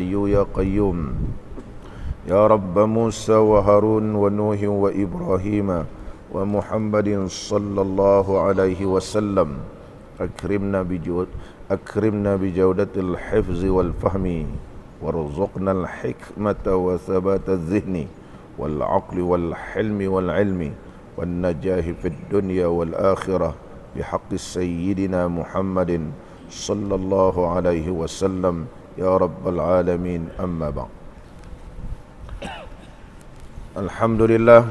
يا قيوم يا رب موسى وهارون ونوح وإبراهيم ومحمد صلى الله عليه وسلم أكرمنا بجودة الحفظ والفهم وارزقنا الحكمة وثبات الذهن والعقل والحلم والعلم والنجاح في الدنيا والآخرة بحق سيدنا محمد صلى الله عليه وسلم يا رب العالمين. أما بعد. Alhamdulillah,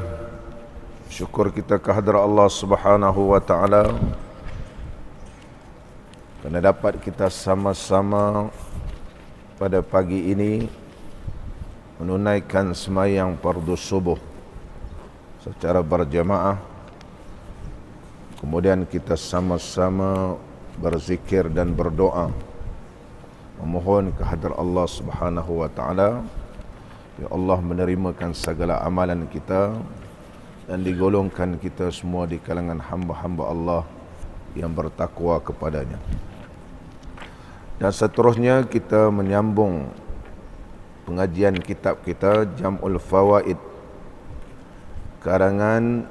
syukur kita kehadrat Allah Subhanahu wa taala kerana dapat kita sama-sama pada pagi ini menunaikan sembahyang fardu subuh secara berjamaah. Kemudian kita sama-sama berzikir dan berdoa memohon kehadrat Allah Subhanahu wa taala, ya Allah menerimakan segala amalan kita dan digolongkan kita semua di kalangan hamba-hamba Allah yang bertakwa kepadanya. Dan seterusnya kita menyambung pengajian kitab kita Jam'ul Fawaid karangan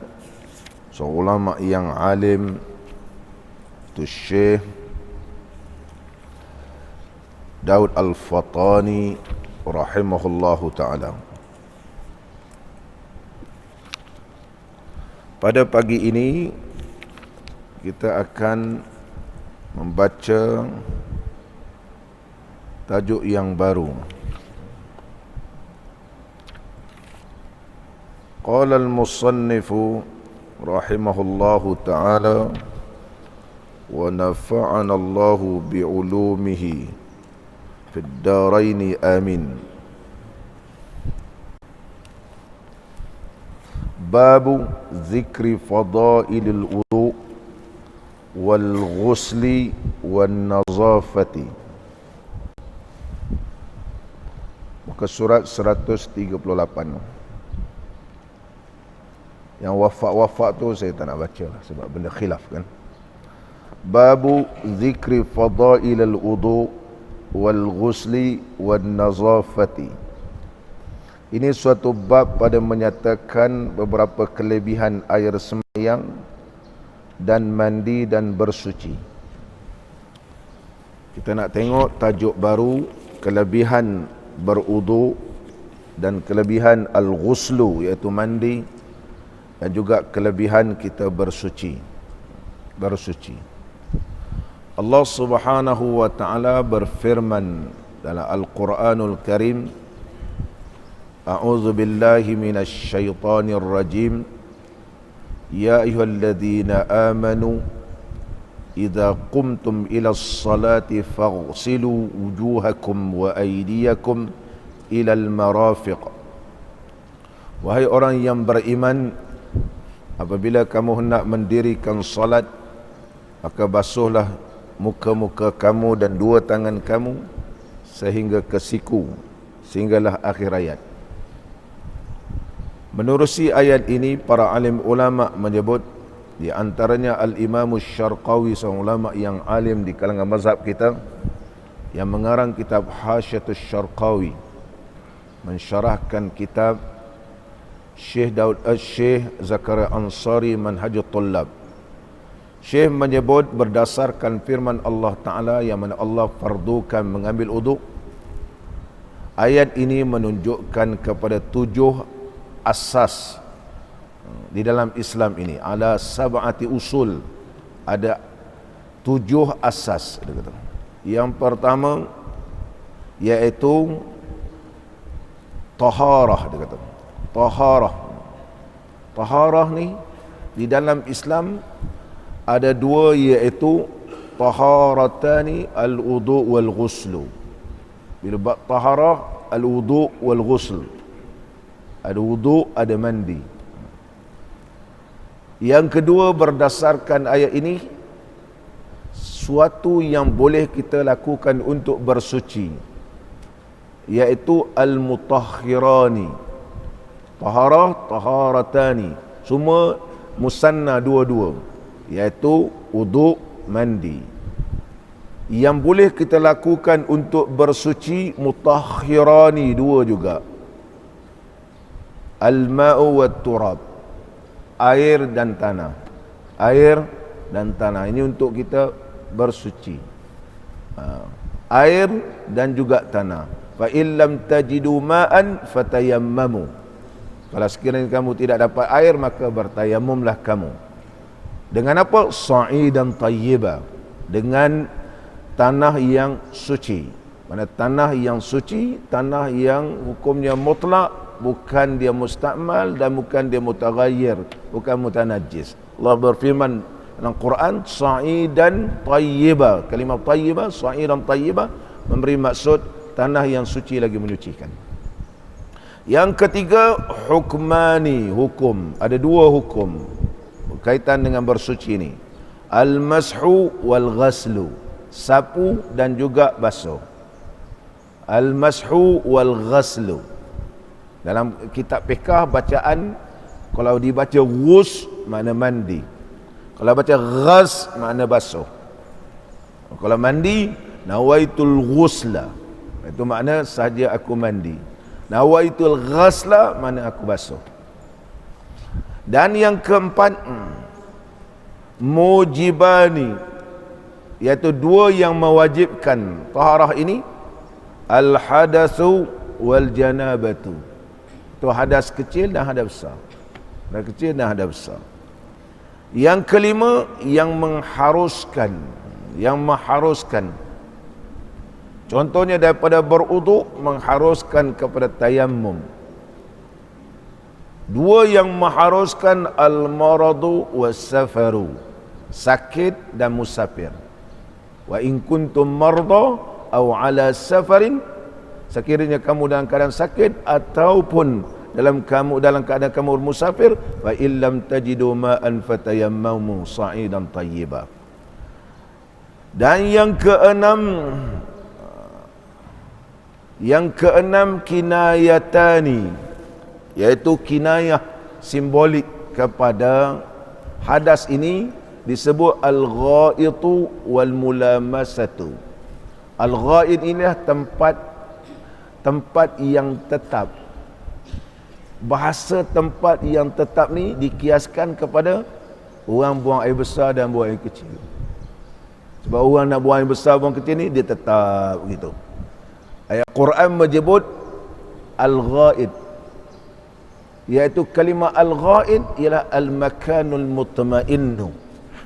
seorang ulama yang alim, itu Syekh Daud Al-Fatani rahimahullahu ta'ala. Pada pagi ini kita akan membaca tajuk yang baru. Qala al-musannifu rahimahullahu ta'ala wa nafa'ana Allahu bi'ulumihi في الدارين آمين. باب ذكر فضائل الوضوء والغسل والنظافة. Muka surat 138. Yang wafak-wafak tu saya tak nak baca lah, sebab benda khilaf kan. Babu zikri fadail al-wudu wal ghusli wan nazafati. Ini suatu bab pada menyatakan beberapa kelebihan air sembahyang dan mandi dan bersuci. Kita nak tengok tajuk baru, kelebihan berudu dan kelebihan al-ghuslu iaitu mandi, dan juga kelebihan kita bersuci. Allah Subhanahu wa ta'ala berfirman dalam Al-Quranul Karim, A'udzu billahi minasy syaithanir rajim. Ya ayyuhalladzina amanu idza qumtum ilas salati faghsilu wujuhakum wa aydiyakum ilal marafiq. Wahai orang yang beriman, apabila kamu hendak mendirikan salat, maka basuhlah muka-muka kamu dan dua tangan kamu sehingga ke siku, sehinggalah akhir ayat. Menerusi ayat ini, para alim ulama menyebut, di antaranya Al-Imam Syarqawi, seorang ulama yang alim di kalangan mazhab kita, yang mengarang kitab Hasyiatus Syarqawi, mensyarahkan kitab Syekh Zakaria Ansari Manhajut Tullab. Syekh menyebut berdasarkan firman Allah Ta'ala yang mana Allah fardukan mengambil uduk. Ayat ini menunjukkan kepada 7 asas di dalam Islam ini. Ala sab'ati usul. Ada 7 asas. Yang pertama iaitu taharah. Taharah ni di dalam Islam ada 2, iaitu taharatani al-wudu' wal-ghuslu. Bila taharah, al-wudu' wal-ghusl. Ada wudu', ada mandi. Yang kedua, berdasarkan ayat ini, suatu yang boleh kita lakukan untuk bersuci, iaitu al-mutahhirani. Taharah, taharatani, semua musanna dua-dua, iaitu wudu', mandi. Yang boleh kita lakukan untuk bersuci mutahhirani, dua juga. Al-ma'u wat turab, air dan tanah. Air dan tanah ini untuk kita bersuci. Air dan juga tanah. Fa in lam tajidu ma'an fatayammamu. Kalau sekiranya kamu tidak dapat air, maka bertayamumlah kamu. Dengan apa? Sa'idan tayyiba, dengan tanah yang suci. Mana tanah yang suci, tanah yang hukumnya mutlak, bukan dia mustakmal dan bukan dia mutaghayyir, bukan mutanajjis. Allah berfirman dalam Quran, sa'idan tayyiba. Kalimah tayyiba, sa'idan tayyiba, memberi maksud tanah yang suci lagi menyucikan. Yang ketiga, hukmani, hukum. Ada dua hukum berkaitan dengan bersuci ini. Al-mashu wal ghaslu, sapu dan juga basuh. Al-mashu wal ghaslu. Dalam kitab fiqh bacaan, kalau dibaca ghus makna mandi. Kalau baca ghas makna basuh. Kalau mandi, nawaitul ghusla, itu makna sahaja aku mandi. Nawaitul ghasla, mana aku basuh. Dan yang keempat, mujibani, iaitu dua yang mewajibkan taharah ini. Al hadatsu wal janabatu, itu hadas kecil dan hadas besar. Hadas kecil dan hadas besar. Yang kelima, yang mengharuskan, contohnya daripada beruduk mengharuskan kepada tayammum. Dua yang mengharuskan, al-maradu was-safaru, sakit dan musafir. Wa in kuntum marda aw ala safarin, sekiranya kamu dalam keadaan sakit ataupun dalam keadaan kamu musafir, fa illam tajidu ma'an fatayammamu sa'idan tayyiba. Dan yang keenam kinayatani, iaitu kinayah simbolik kepada hadas ini, disebut al-ghaitu wal mulamasatu. Al-ghait inilah tempat yang tetap. Bahasa tempat yang tetap ni dikiaskan kepada orang buang air besar dan buang air kecil. Sebab orang nak buang air besar, buang kecil ni dia tetap gitu. Ayat Quran menyebut al-ghaid, iaitu kalimah al-ghaid ialah al-makanul mutmainnu,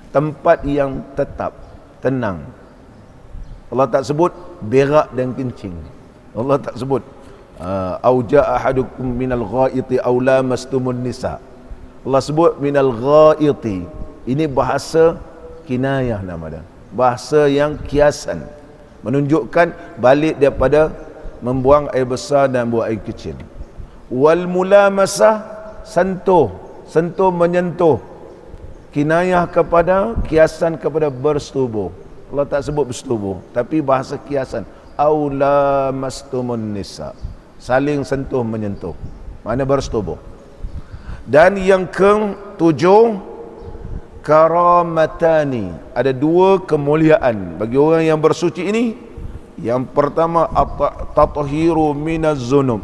tempat yang tetap, tenang. Allah tak sebut berak dan kencing. Allah tak sebut au jaa ahadukum minal ghaiti aw lamastumun nisa. Allah sebut minal ghaiti. Ini bahasa kinayah nama dia, bahasa yang kiasan, menunjukkan balik daripada membuang air besar dan buang air kecil. Wal mulamasah, sentuh menyentuh, kinayah kepada, kiasan kepada bersetubuh. Allah tak sebut bersetubuh, tapi bahasa kiasan, aula mastumun nisa, saling sentuh menyentuh, mana bersetubuh. Dan yang ketujuh, karamatani, ada dua kemuliaan bagi orang yang bersuci ini. Yang pertama, at-tathiru minaz zunub,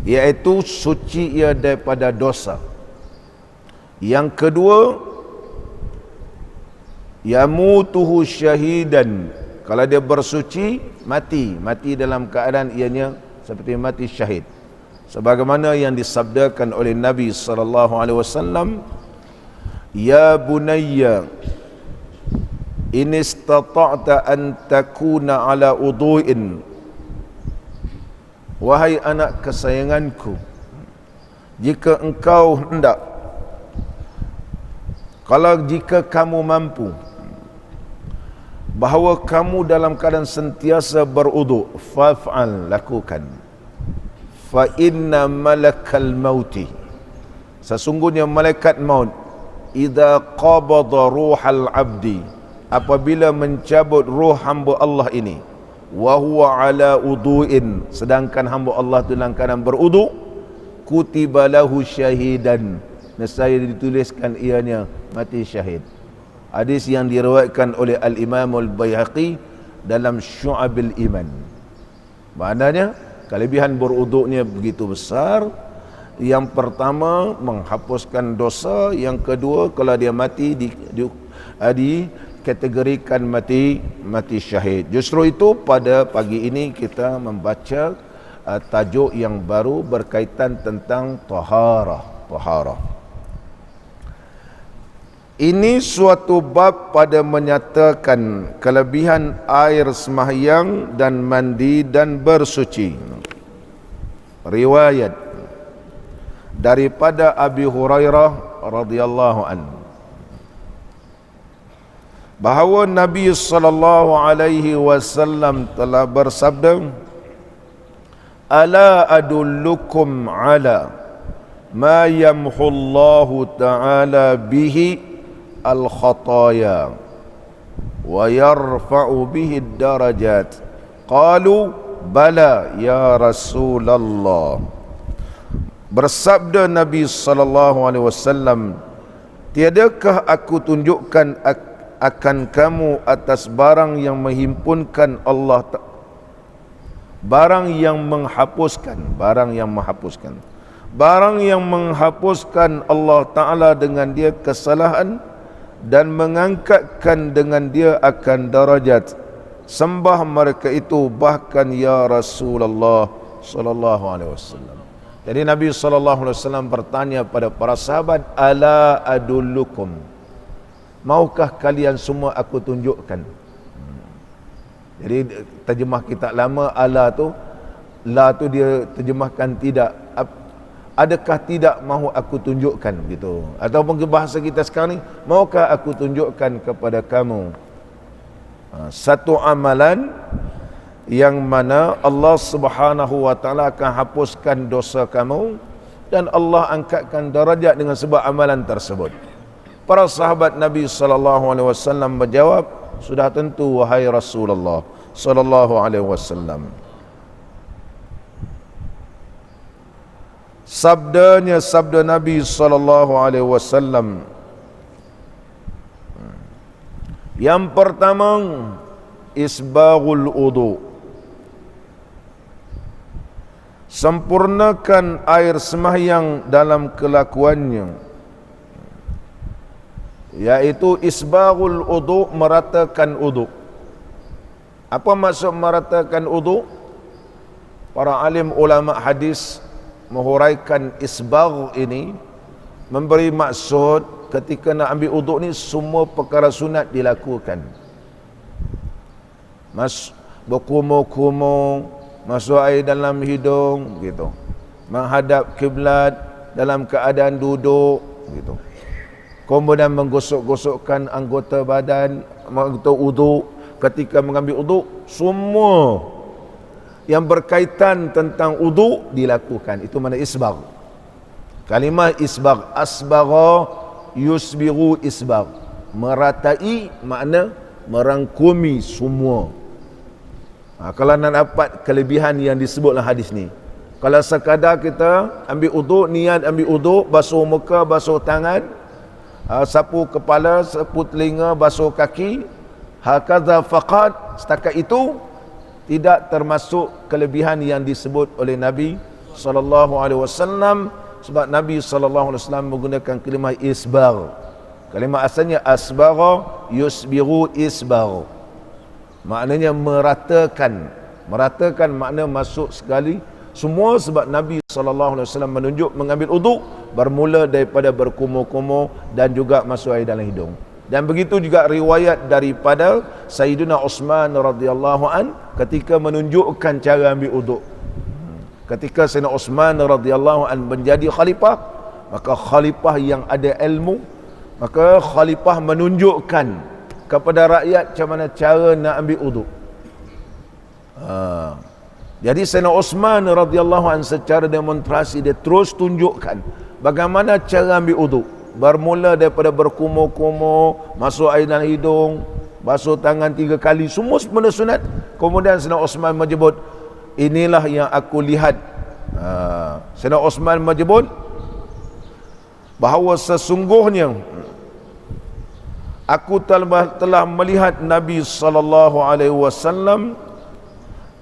iaitu suci ia daripada dosa. Yang kedua, yamutuhu syahidan, kalau dia bersuci mati dalam keadaan ianya seperti mati syahid, sebagaimana yang disabdakan oleh Nabi sallallahu alaihi wasallam, ya bunayya in istata'ta an takuna ala udu'in, wahai anak kesayanganku, jika engkau hendak, jika kamu mampu, bahawa kamu dalam keadaan sentiasa berudu, fa'al, lakukan. Fa inna malakal mauti, sesungguhnya malaikat maut, idza qabada ruhal abdi, apabila mencabut roh hamba Allah ini, wa huwa ala udu'in, sedangkan hamba Allah itu dalam keadaan berudu, kutiba lahu syahidan, nescaya dituliskan ianya mati syahid. Hadis yang diriwayatkan oleh Al-Imam Al-Baihaqi dalam Syu'abil Iman. Maknanya kelebihan beruduknya begitu besar. Yang pertama menghapuskan dosa, yang kedua kalau dia mati dikategorikan mati syahid. Justru itu pada pagi ini kita membaca tajuk yang baru berkaitan tentang taharah. Ini suatu bab pada menyatakan kelebihan air sembahyang dan mandi dan bersuci. Riwayat daripada Abi Hurairah radhiyallahu anhu bahawa Nabi sallallahu alaihi wasallam telah bersabda, "Ala adullukum ala ma yamhullahu ta'ala bihi al-khataya wa yarfa'u bihi ad-darajat." Qalu bala ya Rasulullah. Bersabda Nabi sallallahu alaihi wasallam, "Tiadakah aku tunjukkan akan kamu atas barang yang menghimpunkan Allah, barang yang menghapuskan Allah Ta'ala dengan dia kesalahan dan mengangkatkan dengan dia akan darajat sembah mereka itu bahkan ya Rasulullah sallallahu alaihi wasallam." Jadi Nabi sallallahu alaihi wasallam bertanya pada para sahabat, "Ala adullukum, maukah kalian semua aku tunjukkan?" Jadi terjemah kitab lama ala tu, la tu dia terjemahkan tidak. Adakah tidak mahu aku tunjukkan gitu. Ataupun ke bahasa kita sekarang ni, maukah aku tunjukkan kepada kamu satu amalan yang mana Allah Subhanahu wa taala akan hapuskan dosa kamu dan Allah angkatkan darajat dengan sebab amalan tersebut. Para sahabat Nabi sallallahu alaihi wasallam menjawab, "Sudah tentu wahai Rasulullah sallallahu alaihi wasallam." Sabda Nabi sallallahu alaihi wasallam yang pertama, isbaghul wudu, sempurnakan air sembahyang dalam kelakuannya, yaitu isbaghul wudu, meratakan wudu. Apa maksud meratakan wudu? Para alim ulama hadis menghuraikan isbagh ini memberi maksud ketika nak ambil wudu ni semua perkara sunat dilakukan. Berkumur-kumur, masuk air dalam hidung gitu, menghadap kiblat dalam keadaan duduk gitu, kemudian menggosok-gosokkan anggota badan, anggota wudu ketika mengambil wudu, semua yang berkaitan tentang wudu dilakukan. Itu mana isbagh. Kalimah isbagh, asbagha yusbighu isbagh, meratai makna merangkumi semua. Kalau nak dapat kelebihan yang disebut dalam hadis ni, kalau sekadar kita ambil wudu, niat ambil wudu, basuh muka, basuh tangan, sapu kepala, sapu telinga, basuh kaki, hakadha faqat, setakat itu tidak termasuk kelebihan yang disebut oleh Nabi sallallahu alaihi wasallam, sebab Nabi sallallahu alaihi wasallam menggunakan kalimah isbagh. Kalimah asalnya asbagha yusbighu isbagh, maknanya meratakan. Meratakan makna masuk sekali semua, sebab Nabi sallallahu alaihi wasallam menunjuk mengambil wudu bermula daripada berkumur-kumur dan juga masuk air dalam hidung. Dan begitu juga riwayat daripada Sayyidina Uthman radhiyallahu an ketika menunjukkan cara ambil wudu. Ketika Sayyidina Uthman radhiyallahu an menjadi khalifah, maka khalifah yang ada ilmu, maka khalifah menunjukkan kepada rakyat macam mana cara nak ambil wudu. Jadi Sayyidina Uthman radhiyallahu an secara demonstrasi dia terus tunjukkan bagaimana cara ambil wudu. Bermula daripada berkumur-kumur, masuk air dalam hidung, basuh tangan 3 kali, semua benda sunat. Kemudian Sayyidina Uthman menyebut, inilah yang aku lihat. Sayyidina Uthman menyebut bahawa sesungguhnya Aku telah melihat Nabi sallallahu alaihi wasallam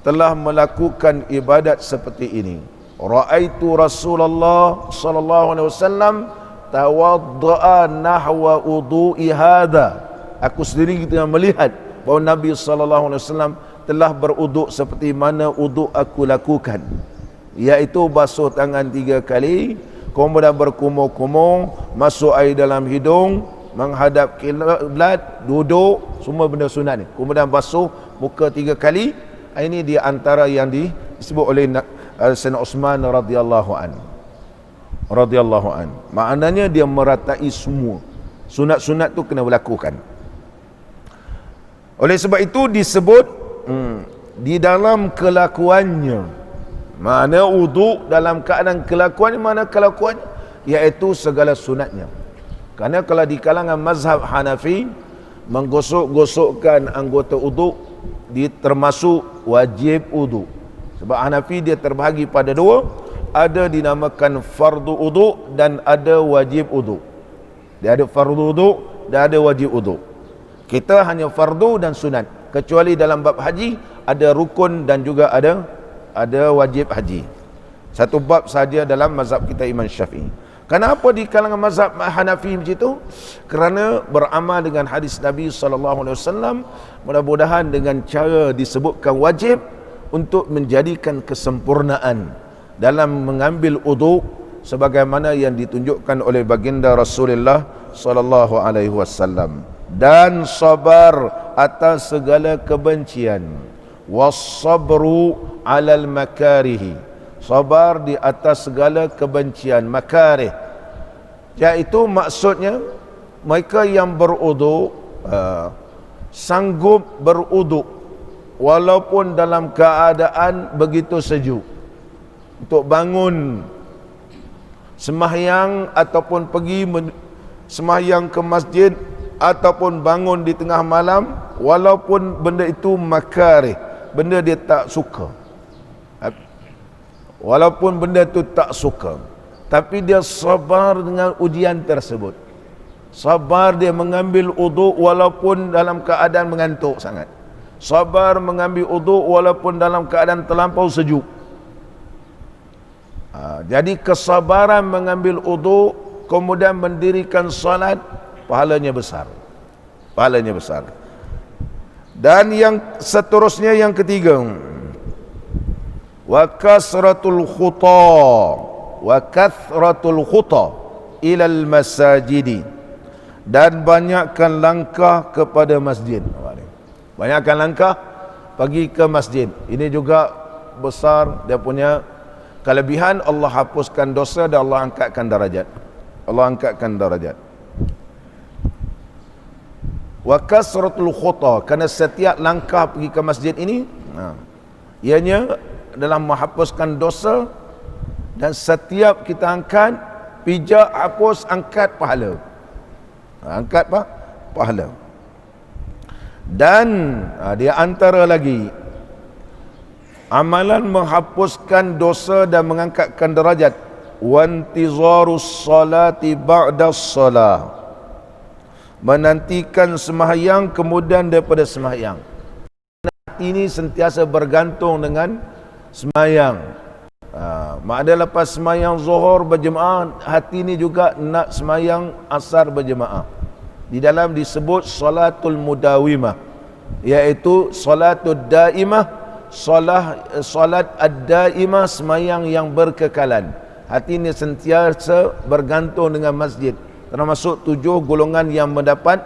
telah melakukan ibadat seperti ini. Ra'aitu Rasulullah sallallahu alaihi wasallam tawadda'a nahwa wudu'i hadha. Aku sendiri tengah melihat bahawa Nabi sallallahu alaihi wasallam telah beruduk seperti mana uduk aku lakukan, iaitu basuh tangan 3 kali, kemudian berkumur-kumur, masuk air dalam hidung, menghadap kiblat, duduk, semua benda sunat ni. Kemudian basuh muka 3 kali. Ini di antara yang disebut oleh Sayyidina Uthman radhiyallahu an. Maknanya dia meratai semua. Sunat-sunat tu kena dilakukan. Oleh sebab itu disebut di dalam kelakuannya. Mana wuduk dalam keadaan kelakuannya, mana kelakuannya, iaitu segala sunatnya. Kerana kalau di kalangan mazhab Hanafi, menggosok-gosokkan anggota uduk termasuk wajib uduk. Sebab Hanafi dia terbahagi pada 2, ada dinamakan fardu uduk dan ada wajib uduk. Dia ada fardu uduk dan ada wajib uduk. Kita hanya fardu dan sunat, kecuali dalam bab haji ada rukun dan juga ada wajib haji. Satu bab saja dalam mazhab kita Imam Syafi'i. Kenapa di kalangan mazhab Hanafi macam itu? Kerana beramal dengan hadis Nabi SAW, mudah-mudahan dengan cara disebutkan wajib untuk menjadikan kesempurnaan dalam mengambil uduk sebagaimana yang ditunjukkan oleh baginda Rasulullah SAW. Dan sabar atas segala kebencian. Wassabru alal makarihi, sabar di atas segala kebencian, makarih, iaitu maksudnya mereka yang beruduk sanggup beruduk walaupun dalam keadaan begitu sejuk, untuk bangun sembahyang ataupun pergi sembahyang ke masjid ataupun bangun di tengah malam, walaupun benda itu makarih, benda dia tak suka, walaupun benda itu tak suka, tapi dia sabar dengan ujian tersebut. Sabar dia mengambil uduk walaupun dalam keadaan mengantuk sangat. Sabar mengambil uduk walaupun dalam keadaan terlampau sejuk. Jadi kesabaran mengambil uduk kemudian mendirikan salat, pahalanya besar. Pahalanya besar. Dan yang seterusnya, yang ketiga, wa kasratul khuta ilal masajidi, dan banyakkan langkah kepada masjid. Banyakkan langkah pergi ke masjid. Ini juga besar dia punya kelebihan. Allah hapuskan dosa dan Allah angkatkan darajat. Allah angkatkan darajat. Wa kasratul khuta, kerana setiap langkah pergi ke masjid ini ianya dalam menghapuskan dosa, dan setiap kita angkat, pijak, hapus, angkat pahala. Angkat pahala. Dan dia antara lagi amalan menghapuskan dosa dan mengangkatkan derajat, wantizarus salati ba'da salah, menantikan sembahyang kemudian daripada sembahyang. Hati ini sentiasa bergantung dengan sembahyang. Maknanya lepas sembahyang zuhur berjemaah, hati ini juga nak sembahyang asar berjemaah. Di dalam disebut salatul mudawimah, iaitu salatul daimah, salat ad-daimah, sembahyang yang berkekalan. Hati ini sentiasa bergantung dengan masjid, termasuk 7 golongan yang mendapat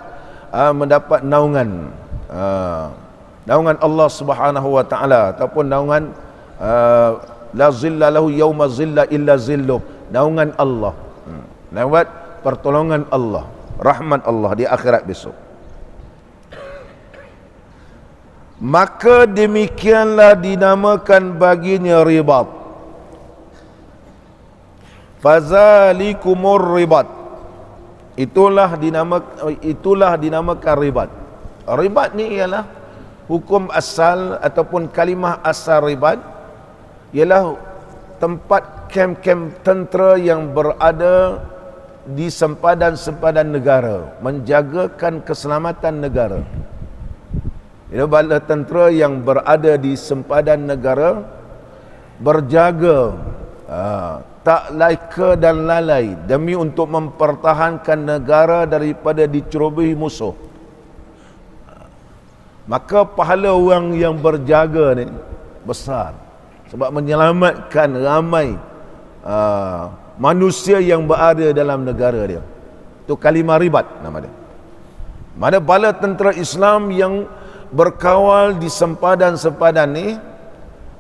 naungan Allah Subhanahu wa taala, ataupun naungan la zilla lahu yauma zilla illa zilluh, naungan Allah, lewat pertolongan Allah, rahmat Allah di akhirat besok. Maka demikianlah dinamakan baginya ribat. Fazalikumur ribat, itulah dinamakan ribat. Ribat ni ialah hukum asal ataupun kalimah asal ribat, ialah tempat kem-kem tentera yang berada di sempadan-sempadan negara, menjagakan keselamatan negara. Itu bala tentera yang berada di sempadan negara berjaga tak laika dan lalai demi untuk mempertahankan negara daripada dicerobohi musuh. Maka pahala orang yang berjaga ni besar, sebab menyelamatkan ramai manusia yang berada dalam negara dia. Itu kalimah ribat nama dia. Mana bala tentera Islam yang berkawal di sempadan-sempadan ni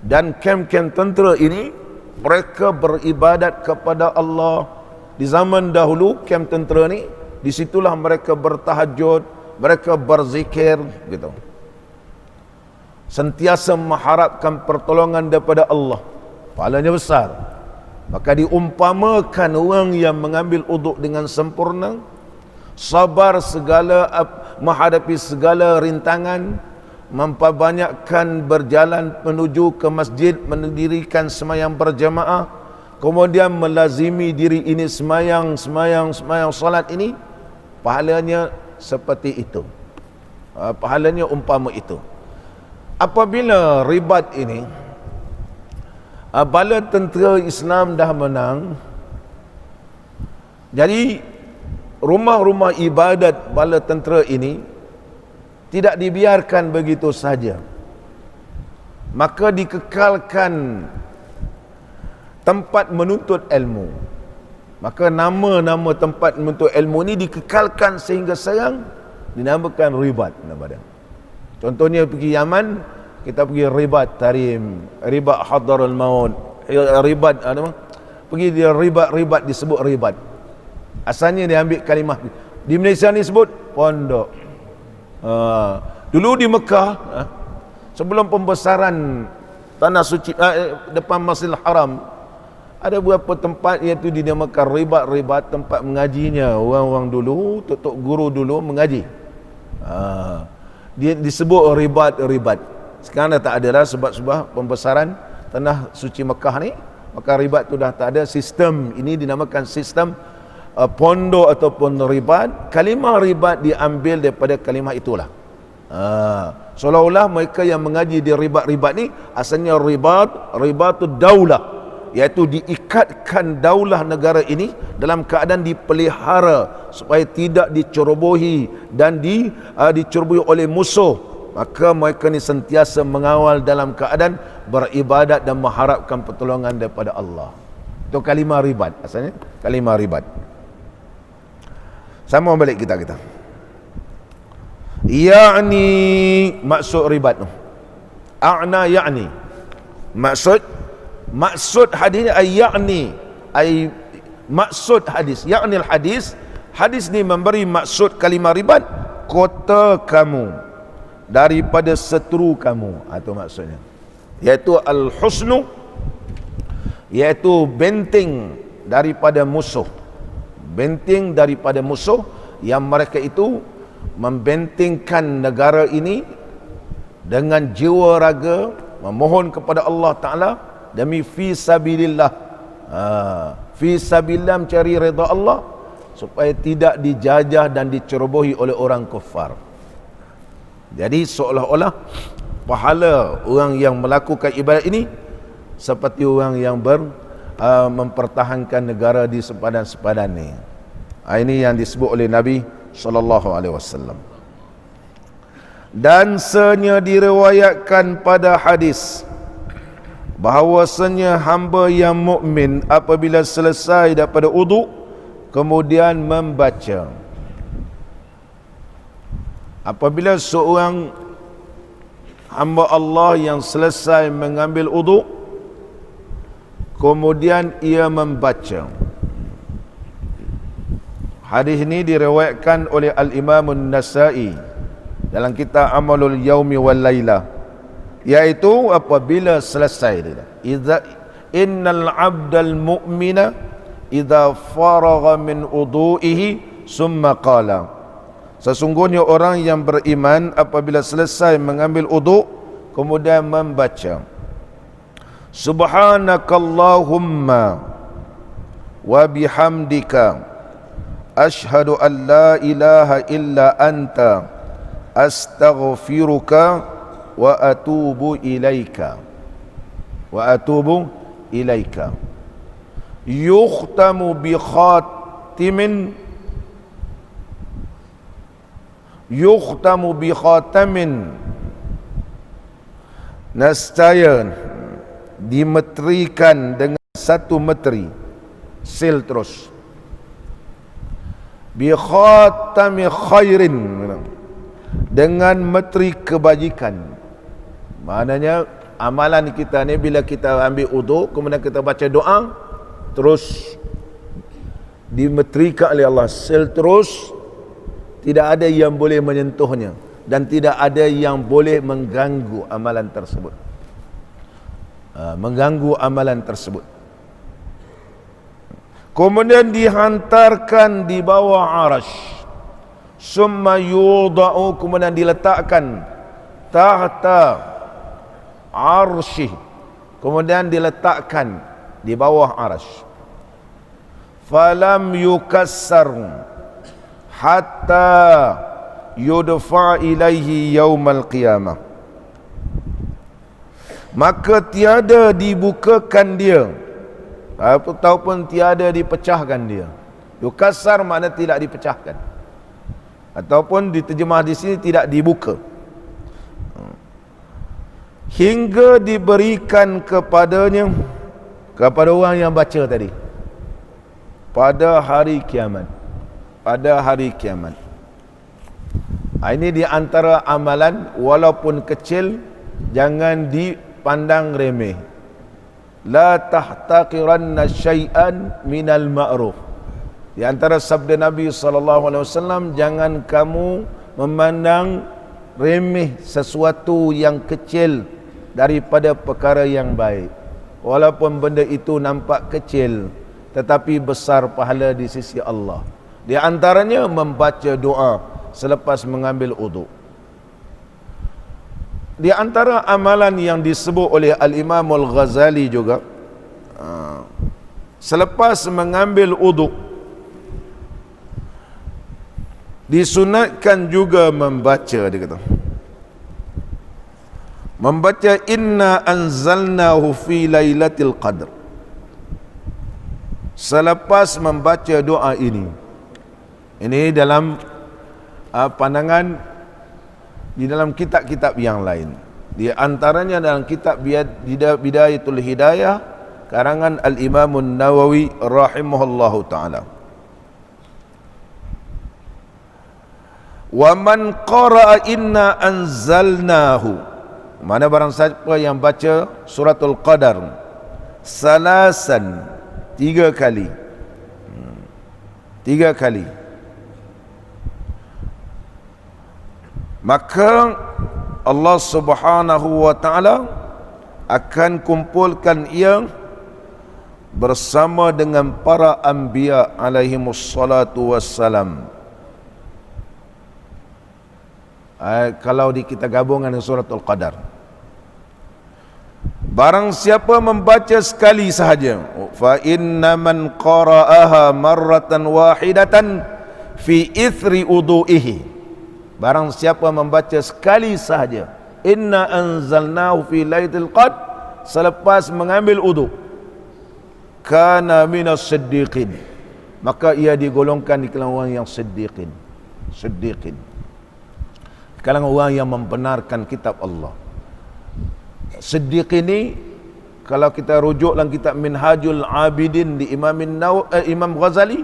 dan kem-kem tentera ini, mereka beribadat kepada Allah. Di zaman dahulu kem tentera ni, disitulah mereka bertahajud, mereka berzikir gitu, sentiasa mengharapkan pertolongan daripada Allah. Pahalanya besar. Maka diumpamakan orang yang mengambil uduk dengan sempurna, sabar menghadapi segala rintangan, memperbanyakkan berjalan menuju ke masjid, mendirikan semayang berjamaah, kemudian melazimi diri ini semayang salat ini, pahalanya seperti itu. Pahalanya umpama itu. Apabila ribat ini, bala tentera Islam dah menang, jadi rumah-rumah ibadat bala tentera ini tidak dibiarkan begitu saja. Maka dikekalkan tempat menuntut ilmu. Maka nama-nama tempat menuntut ilmu ini dikekalkan sehingga sekarang dinamakan ribat nama dia. Contohnya pergi Yaman, kita pergi ribat Tarim, ribat Hadarul Maut, ribat pergi dia ribat disebut ribat. Asalnya dia ambil kalimah. Di Malaysia ni sebut pondok. Dulu di Mekah, sebelum pembesaran tanah suci depan Masjidil Haram, ada beberapa tempat iaitu dinamakan ribat-ribat, tempat mengajinya orang-orang dulu, tok guru dulu mengaji. Dia disebut ribat-ribat. Sekarang dah tak ada dah sebab pembesaran tanah suci Mekah ni, maka ribat tu dah tak ada. Sistem ini dinamakan sistem pondok ataupun ribat. Kalimah ribat diambil daripada kalimah itulah. Seolah-olah mereka yang mengaji di ribat-ribat ni asalnya ribatud daulah, iaitu diikatkan daulah negara ini dalam keadaan dipelihara supaya tidak dicerobohi dan dicerobohi oleh musuh. Maka mereka ni sentiasa mengawal dalam keadaan beribadat dan mengharapkan pertolongan daripada Allah. Itu kalimah ribat, asalnya kalimah ribat. Sama balik kita ya'ni maksud ribat tu, a'na ya'ni maksud hadis ya'ni ay maksud hadis, ya'ni hadis ni memberi maksud kalimah ribat, kota kamu daripada seteru kamu. Itu maksudnya, iaitu al-husnu, iaitu benteng daripada musuh. Benteng daripada musuh yang mereka itu membentengkan negara ini dengan jiwa raga, memohon kepada Allah Ta'ala demi fi sabilillah, fi sabilillah, mencari redha Allah supaya tidak dijajah dan dicerobohi oleh orang kufar. Jadi seolah-olah pahala orang yang melakukan ibadat ini seperti orang yang mempertahankan negara di sempadan-sempadan ni. Ini yang disebut oleh Nabi SAW. Dan senyata diriwayatkan pada hadis bahawasanya hamba yang mukmin apabila selesai daripada wudu kemudian membaca, apabila seorang hamba Allah yang selesai mengambil wudu kemudian ia membaca. Hadis ini diriwayatkan oleh Al-Imam An-Nasa'i dalam kitab Amalul Yaumi wal Laila, iaitu apabila selesai dia, idza innal 'abdal mu'mina idza faragha min wudu'ihi summa qala, sesungguhnya orang yang beriman apabila selesai mengambil wudu kemudian membaca, subhanakallahumma wa bihamdika asyhadu an la ilaha illa anta astaghfiruka wa atubu ilaika yukhtamu bi khatamin nescaya dimeterikan dengan satu meteri, sil terus, bi khatami khairin, dengan meteri kebajikan. Maknanya amalan kita ni bila kita ambil wudu kemudian kita baca doa, terus dimeterikan oleh Allah, sil terus, tidak ada yang boleh menyentuhnya dan tidak ada yang boleh mengganggu amalan tersebut. Kemudian dihantarkan di bawah arash, summa yudau, kemudian diletakkan tahta arshih, kemudian diletakkan di bawah arash. Falam yukassar hatta yudfa ilaihi yaumal qiyamah, maka tiada dibukakan dia ataupun tiada dipecahkan dia. Yukassar makna tidak dipecahkan, ataupun diterjemah di sini tidak dibuka, hingga diberikan kepadanya, kepada orang yang baca tadi, pada hari kiamat. Ini di antara amalan, walaupun kecil, jangan dipandang remeh. La tahtaqiranna syai'an minal ma'ruf. Di antara sabda Nabi SAW, jangan kamu memandang remeh sesuatu yang kecil daripada perkara yang baik, walaupun benda itu nampak kecil tetapi besar pahala di sisi Allah. Di antaranya membaca doa selepas mengambil wudu. Di antara amalan yang disebut oleh Al-Imam Al-Ghazali juga, selepas mengambil wudu disunatkan juga membaca, dia kata, membaca inna anzalnahu fi lailatul qadr. Selepas membaca doa ini dalam pandangan di dalam kitab-kitab yang lain, di antaranya dalam kitab Bidayatul Hidayah karangan Al-Imam Nawawi rahimahullahu ta'ala. Wa man qara'a inna anzalnahu, mana barang siapa yang baca suratul qadar salasan, tiga kali, maka Allah Subhanahu wa ta'ala akan kumpulkan ia bersama dengan para anbiya alaihimus salatu wassalam. Kalau kita gabungkan dengan suratul qadar, barang siapa membaca sekali sahaja, fa inna man qara'aha marratan wahidatan fi ithri wudu'ihi, barang siapa membaca sekali sahaja inna anzalnahu fi lailatul qadr selepas mengambil wudu, kana minas siddiqin, maka ia digolongkan di kalangan orang yang siddiqin, kalangan orang yang membenarkan kitab Allah. Siddiq ini kalau kita rujuk dalam kitab Minhajul Abidin di Imam Ghazali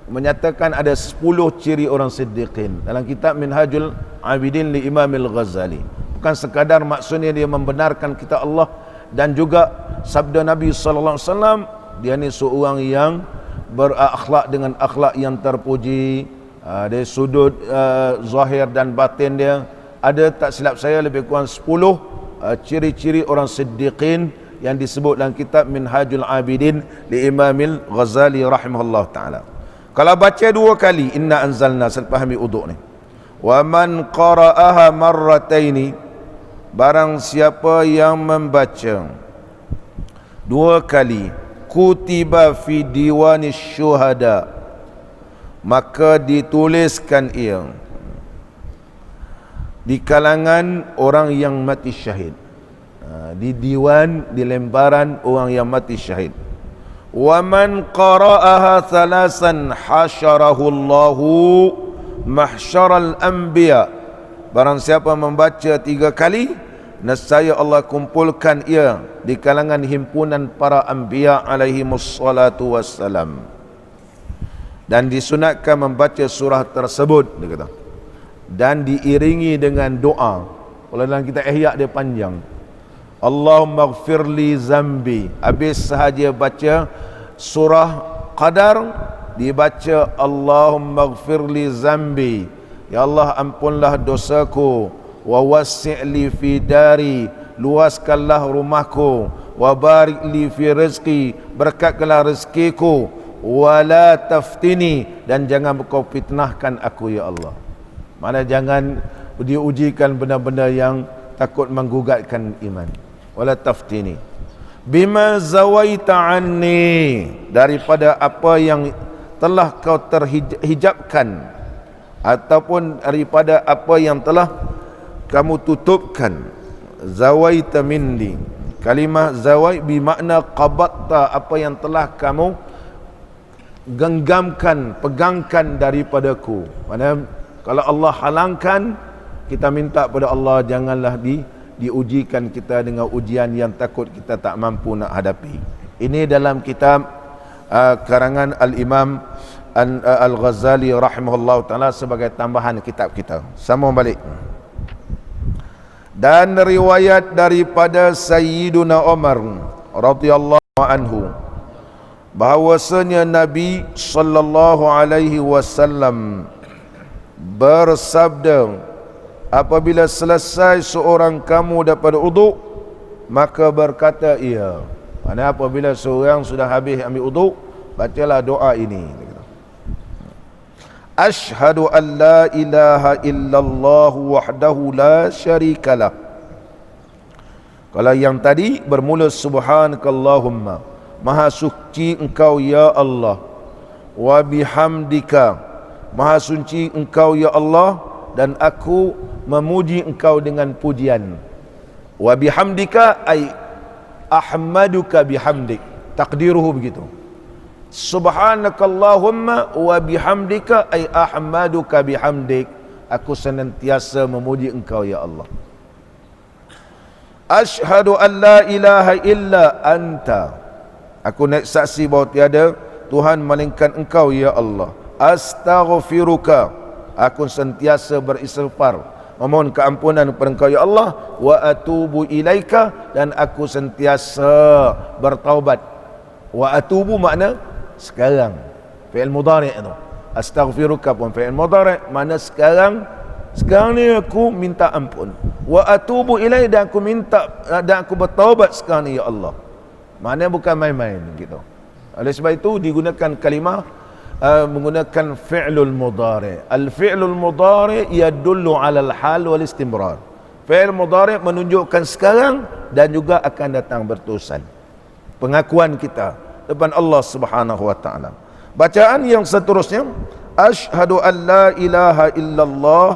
menyatakan ada 10 ciri orang siddiqin dalam kitab Minhajul Abidin li Imam Al-Ghazali. Bukan sekadar maksudnya dia membenarkan kitab Allah, dan juga sabda Nabi sallallahu alaihi wasallam, dia ni seorang yang berakhlak dengan akhlak yang terpuji. Dari sudut zahir dan batin dia ada, tak silap saya, lebih kurang 10 ciri-ciri orang siddiqin yang disebut dalam kitab Minhajul Abidin li Imam Al-Ghazali rahimahullah ta'ala. Kalau baca 2 kali inna anzalna selepas ambil wudu ni, wa man qara'aha marrataini, barang siapa yang membaca 2 kali, kutiba fi diwanis syuhada, maka dituliskan ia di kalangan orang yang mati syahid, di diwan, di lembaran orang yang mati syahid. Wa man qara'aha thalasan hasyarahu Allahu mahsyaral anbiya. Barang siapa membaca 3 kali, nescaya Allah kumpulkan ia di kalangan himpunan para anbiya alaihimus salatu wassalam. Dan disunatkan membaca surah tersebut, dia kata, dan diiringi dengan doa. Kalau dalam kitab Ihya dia panjang, Allahumma ghfirli zambi. Habis sahaja baca surah Qadar, dibaca Allahumma ghfirli zambi, ya Allah ampunlah dosaku, wa wasi' fi dari, luaskanlah rumahku, wa barik li fi rizqi, berkatkanlah rezekiku, wa la taftini, dan jangan kau fitnahkan aku ya Allah. Mana jangan diujikan benda-benda yang takut menggugatkan iman. Wa la taftini bima zawaita anni, daripada apa yang telah kau terhijabkan, ataupun daripada apa yang telah kamu tutupkan. Zawaita minni, kalimah zawai bermakna qabatta, apa yang telah kamu genggamkan, pegangkan daripadaku. Maksudnya kalau Allah halangkan, kita minta pada Allah janganlah diujikan kita dengan ujian yang takut kita tak mampu nak hadapi. Ini dalam kitab karangan Al-Imam Al-Ghazali rahimahullah ta'ala sebagai tambahan kitab kita. Sambung balik. Dan riwayat daripada Sayyiduna Umar radhiyallahu anhu bahawasanya Nabi sallallahu alaihi wasallam bersabda, apabila selesai seorang kamu daripada uduk, maka berkata ia. Maksudnya apabila seorang sudah habis ambil uduk, bacalah doa ini. Ashhadu an la ilaha illallah wahdahu la syarikalah. Kalau yang tadi bermula subhanakallahumma, maha suci engkau ya Allah, wa bihamdika, maha suci engkau ya Allah, dan aku memuji engkau dengan pujian. Wa bihamdika ay ahmaduka bihamdik, takdiruhu begitu. Subhanakallahumma wa bihamdika ay ahmaduka bihamdik, aku senantiasa memuji engkau ya Allah. Ashhadu an la ilaha illa anta, aku nak saksi bahawa tiada Tuhan melainkan engkau ya Allah. Astaghfiruka, aku sentiasa beristighfar, memohon keampunan kepada engkau ya Allah. Wa atubu ilaika, dan aku sentiasa bertaubat. Wa atubu makna sekarang, fi'il mudhari' itu. Astaghfiruka pun fi'il mudhari', makna sekarang ni aku minta ampun. Wa atubu ilai, dan aku minta, dan aku bertaubat sekarang ni ya Allah. Maknanya bukan main-main gitu. Oleh sebab itu digunakan kalimah menggunakan fi'lul mudhari'. Al-fi'lul mudhari' yadullu 'alal hal wal istimrar. Fi'il mudhari' menunjukkan sekarang dan juga akan datang berterusan. Pengakuan kita depan Allah Subhanahu wa taala. Bacaan yang seterusnya, asyhadu an la ilaha illallah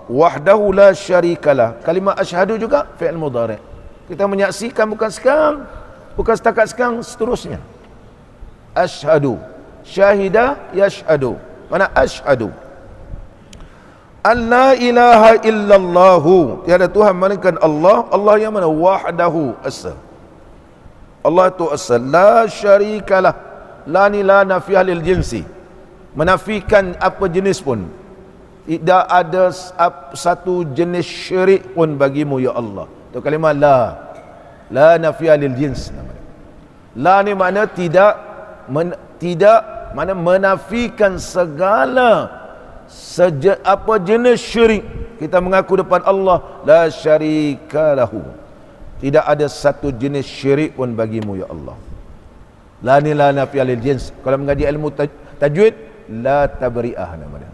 wahdahu la syarikalah. Kalimah asyhadu juga fi'il mudhari'. Kita menyaksikan bukan sekarang, bukan setakat sekarang, seterusnya. Asyhadu, syahida yashhadu, mana asyhadu an la ilaha illallahu, tiada Tuhan melainkan Allah. Allah yang mana? Wahdahu, asa, Allah itu asa, la syarikalah, la ni la nafiyah lil jinsi, menafikan apa jenis pun, tidak ada satu jenis syirik pun bagimu ya Allah. Itu kalimah la nafiyah lil jins. La ni makna tidak, mana menafikan segala apa jenis syirik. Kita mengaku depan Allah, la syarika lahu, tidak ada satu jenis syirik pun bagimu ya Allah. La ni la nafiyah lil jins. Kalau mengaji ilmu tajwid, la tabri'ah namanya,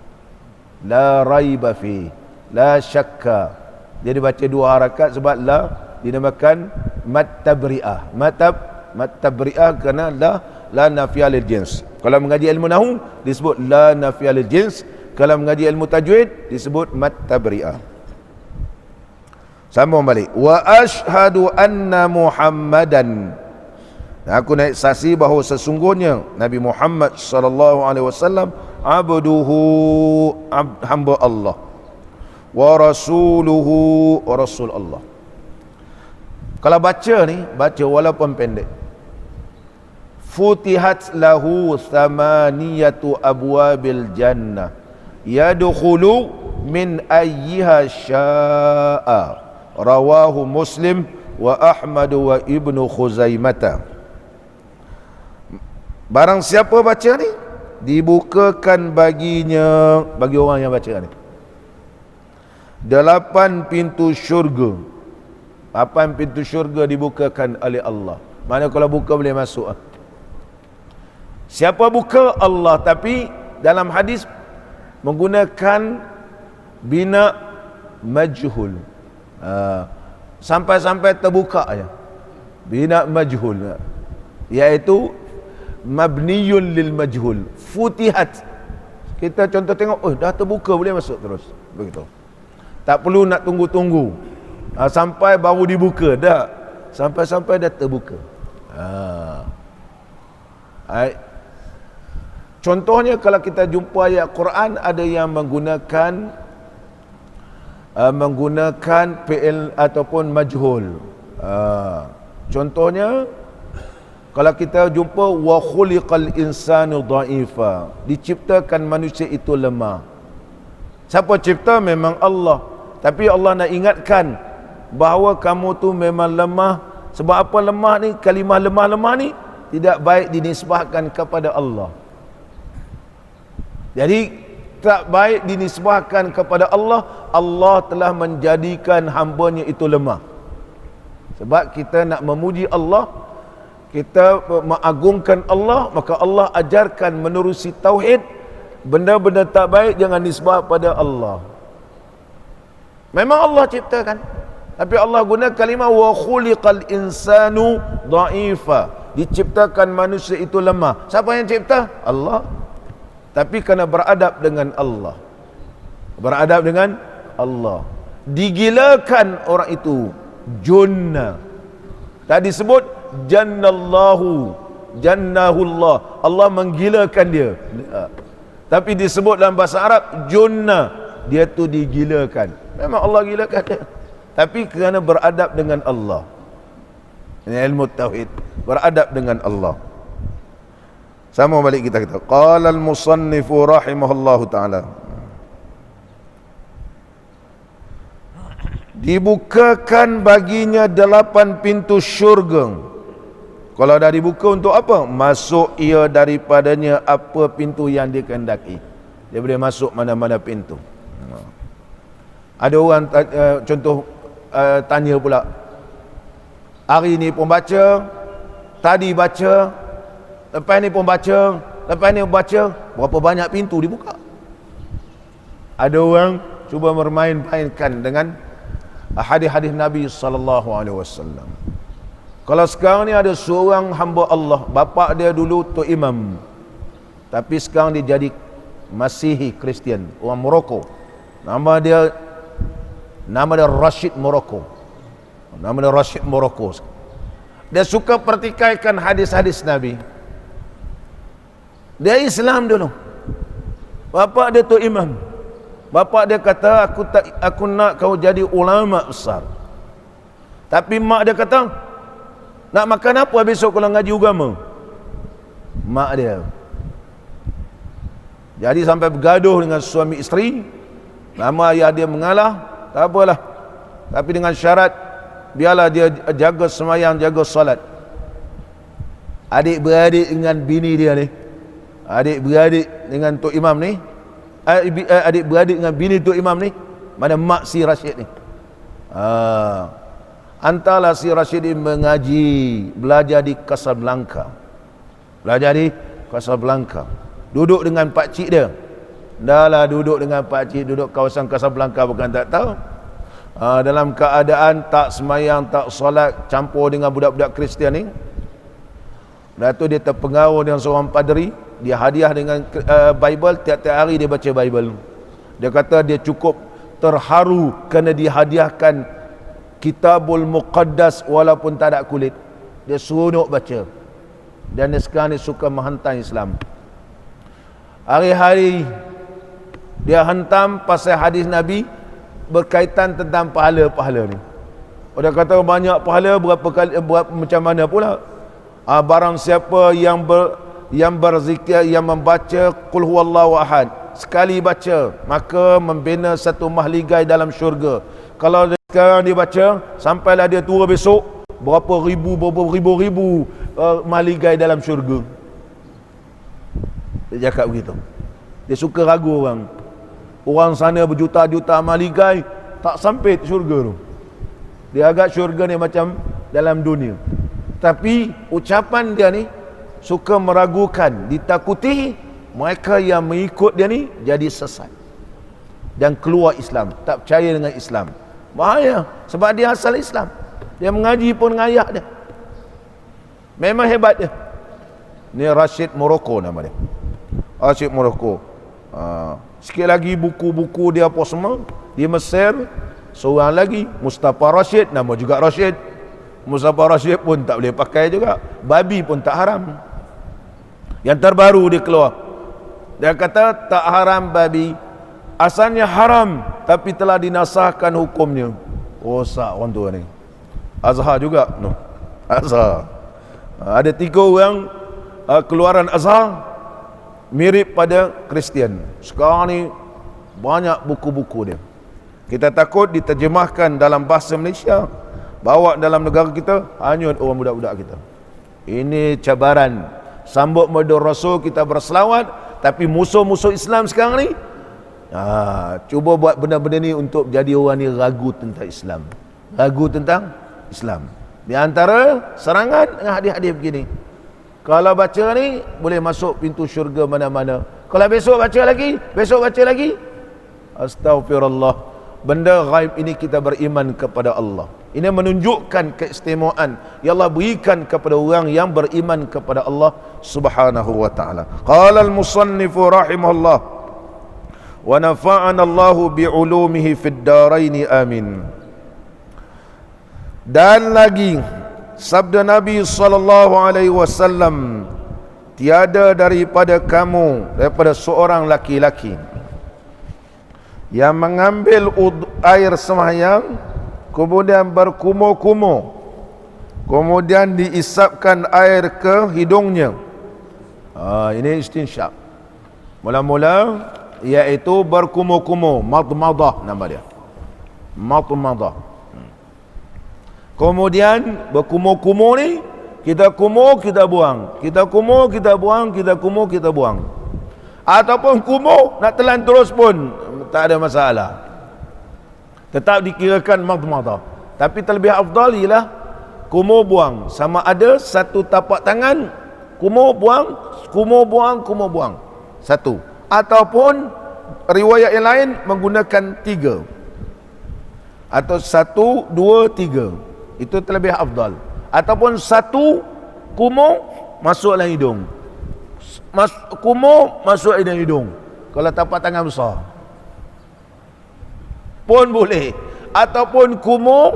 la raiba fi, la syakka. Jadi baca 2 harakat sebab la dinamakan mat tabri'ah. Mat tabri'ah kerana la la nafiyah lil jins. Kalau mengaji ilmu nahwu disebut la nafiyah lil jins. Kalau mengaji ilmu tajwid disebut mat tabri'ah. Sambung balik. Wa ashhadu anna Muhammadan. Aku naik saksi bahawa sesungguhnya Nabi Muhammad sallallahu alaihi wasallam abduhu, hamba Allah, wa rasuluhu, wa rasul Allah. Kalau baca ni, baca walaupun pendek. Futihat lahu thamaniyatu abwabil jannah yadkhulu min ayyiha syaa. Rawahu Muslim wa Ahmad wa Ibnu Khuzaimah. Barang siapa baca ni, dibukakan baginya, bagi orang yang baca ni, 8 pintu syurga. 8 pintu syurga dibukakan oleh Allah. Mana kalau buka boleh masuk. Siapa buka? Allah. Tapi dalam hadis menggunakan bina majhul. Sampai-sampai terbuka aja. Bina majhul. Iaitu mabniyun lil majhul. Futihat. Kita contoh tengok, oh dah terbuka boleh masuk terus. Begitu. Tak perlu nak tunggu-tunggu. Sampai baru dibuka. Dah. Sampai-sampai dah terbuka. Contohnya kalau kita jumpa ayat Quran, ada yang menggunakan fi'il ataupun majhul. Contohnya kalau kita jumpa wa khuliqal insanu dha'ifa, diciptakan manusia itu lemah. Siapa cipta? Memang Allah. Tapi Allah nak ingatkan bahawa kamu tu memang lemah. Sebab apa lemah ni? Kalimah lemah-lemah ni tidak baik dinisbahkan kepada Allah. Jadi tak baik dinisbahkan kepada Allah. Allah telah menjadikan hambanya itu lemah. Sebab kita nak memuji Allah, kita mengagungkan Allah, maka Allah ajarkan menerusi tauhid. Benda-benda tak baik jangan nisbah pada Allah. Memang Allah ciptakan, tapi Allah guna kalimah wa khuliqal insanu dha'ifa, diciptakan manusia itu lemah. Siapa yang cipta? Allah. Tapi kena beradab dengan Allah. Beradab dengan Allah. Digilakan orang itu. Junna. Tak disebut jannallahu, jannahullah, Allah menggilakan dia. Tapi disebut dalam bahasa Arab junna, dia tu digilakan. Memang Allah gilakan dia, tapi kerana beradab dengan Allah. Ini ilmu tauhid, beradab dengan Allah. Sama balik kita kata, qala al-musannifu rahimahullahu ta'ala, dibukakan baginya 8 pintu syurga. Kalau dah dibuka untuk apa? Masuk ia daripadanya apa pintu yang dia kehendaki. Dia boleh masuk mana-mana pintu. Ada orang contoh tanya pula, hari ni pun baca, tadi baca, lepas ni pun baca, lepas ni pun baca, berapa banyak pintu dibuka? Ada orang cuba bermain-mainkan dengan hadis-hadis Nabi sallallahu alaihi wasallam. Kalau sekarang ni ada seorang hamba Allah, bapa dia dulu Tok Imam, tapi sekarang dia jadi Masihi Kristian, orang Morocco. Nama dia Rashid Morocco. Nama dia Rashid Morocco. Dia suka pertikaikan hadis-hadis Nabi. Dia Islam dulu. Bapa dia Tok Imam. Bapa dia kata, aku nak kau jadi ulama besar. Tapi mak dia kata, nak makan apa besok kalau ngaji agama? Mak dia. Jadi sampai bergaduh dengan suami isteri. Lama ayah dia mengalah, tak apalah. Tapi dengan syarat, biarlah dia jaga semayang, jaga solat. Adik-beradik dengan bini dia ni, adik-beradik dengan Tok Imam ni, adik-beradik dengan bini Tok Imam ni, mana mak si Rashid ni. Antarlah si Rashid ini mengaji, belajar di Casablanca. Belajar di Casablanca. Duduk dengan pakcik dia. Dah lah duduk dengan pakcik, duduk kawasan Casablanca bukan tak tahu. Dalam keadaan tak semayang, tak solat, campur dengan budak-budak Kristian ni. Lepas tu dia terpengaruh dengan seorang padri, dia hadiah dengan Bible, tiap-tiap hari dia baca Bible. Dia kata dia cukup terharu kerana dihadiahkan Kitabul Muqaddas walaupun tak ada kulit. Dia seronok baca. Dan dia sekarang dia suka menghantam Islam. Hari-hari dia hantam pasal hadis Nabi berkaitan tentang pahala-pahala ni. Dia kata banyak pahala, berapa kali, macam mana pula? Barang siapa yang berzikir, yang membaca Qul huwallahu ahad sekali baca, maka membina satu mahligai dalam syurga. Kalau sekarang dia baca sampailah dia tua besok, berapa ribu mahligai dalam syurga. Dia cakap begitu. Dia suka ragu orang sana berjuta-juta mahligai tak sampai syurga tu. Dia agak syurga ni macam dalam dunia. Tapi ucapan dia ni suka meragukan, ditakuti mereka yang mengikut dia ni jadi sesat dan keluar Islam, tak percaya dengan Islam. Bahaya, sebab dia asal Islam. Dia mengaji pun dengan ayah dia. Memang hebat dia. Ni Rashid Morocco nama dia. Rashid Morocco. Sikit lagi buku-buku dia apa semua di Mesir. Seorang lagi Mustafa Rashid, nama juga Rashid. Mustafa Rashid pun tak boleh pakai juga. Babi pun tak haram. Yang terbaru dia keluar, dia kata tak haram babi, asalnya haram tapi telah dinasahkan hukumnya. Rosak orang tua ni. Azhar juga no. Azhar. Ada 3 orang keluaran Azhar mirip pada Kristian. Sekarang ni banyak buku-buku dia. Kita takut diterjemahkan dalam bahasa Malaysia, bawa dalam negara kita, hanyut orang budak-budak kita. Ini cabaran. Sambut Maulid Rasul, kita berselawat, tapi musuh-musuh Islam sekarang ni cuba buat benda-benda ni untuk jadi orang ni ragu tentang Islam, ragu tentang Islam. Di antara serangan dengan hadis-hadis begini. Kalau baca ni boleh masuk pintu syurga mana-mana. Kalau besok baca lagi, astagfirullah. Benda ghaib ini kita beriman kepada Allah. Ini menunjukkan keistimewaan yang Allah berikan kepada orang yang beriman kepada Allah Subhanahu wa taala. Qala al-musannif rahimahullah wa nafa'ana Allahu bi'ulumihi fid darain amin. Dan lagi sabda Nabi sallallahu alaihi wasallam, tiada daripada kamu, daripada seorang laki-laki yang mengambil air sembahyang kemudian berkumur-kumur, kemudian diisapkan air ke hidungnya. Ini istinsyaq. Mula-mula iaitu berkumur-kumur, madmadah nama dia, madmadah. Kemudian berkumur-kumur ni, kita kumur kita buang, kita kumur kita buang, kita kumur kita buang. Ataupun kumur nak telan terus pun tak ada masalah, tetap dikirakan madmadah. Tapi terlebih afdal ialah kumur buang, sama ada satu tapak tangan kumur buang, kumur buang, kumur buang satu, ataupun riwayat yang lain menggunakan 3 atau 1, 2, 3, itu terlebih afdal. Ataupun satu kumur masuk dalam hidung, kumur masuk dalam hidung kalau tapak tangan besar pun boleh. Ataupun kumur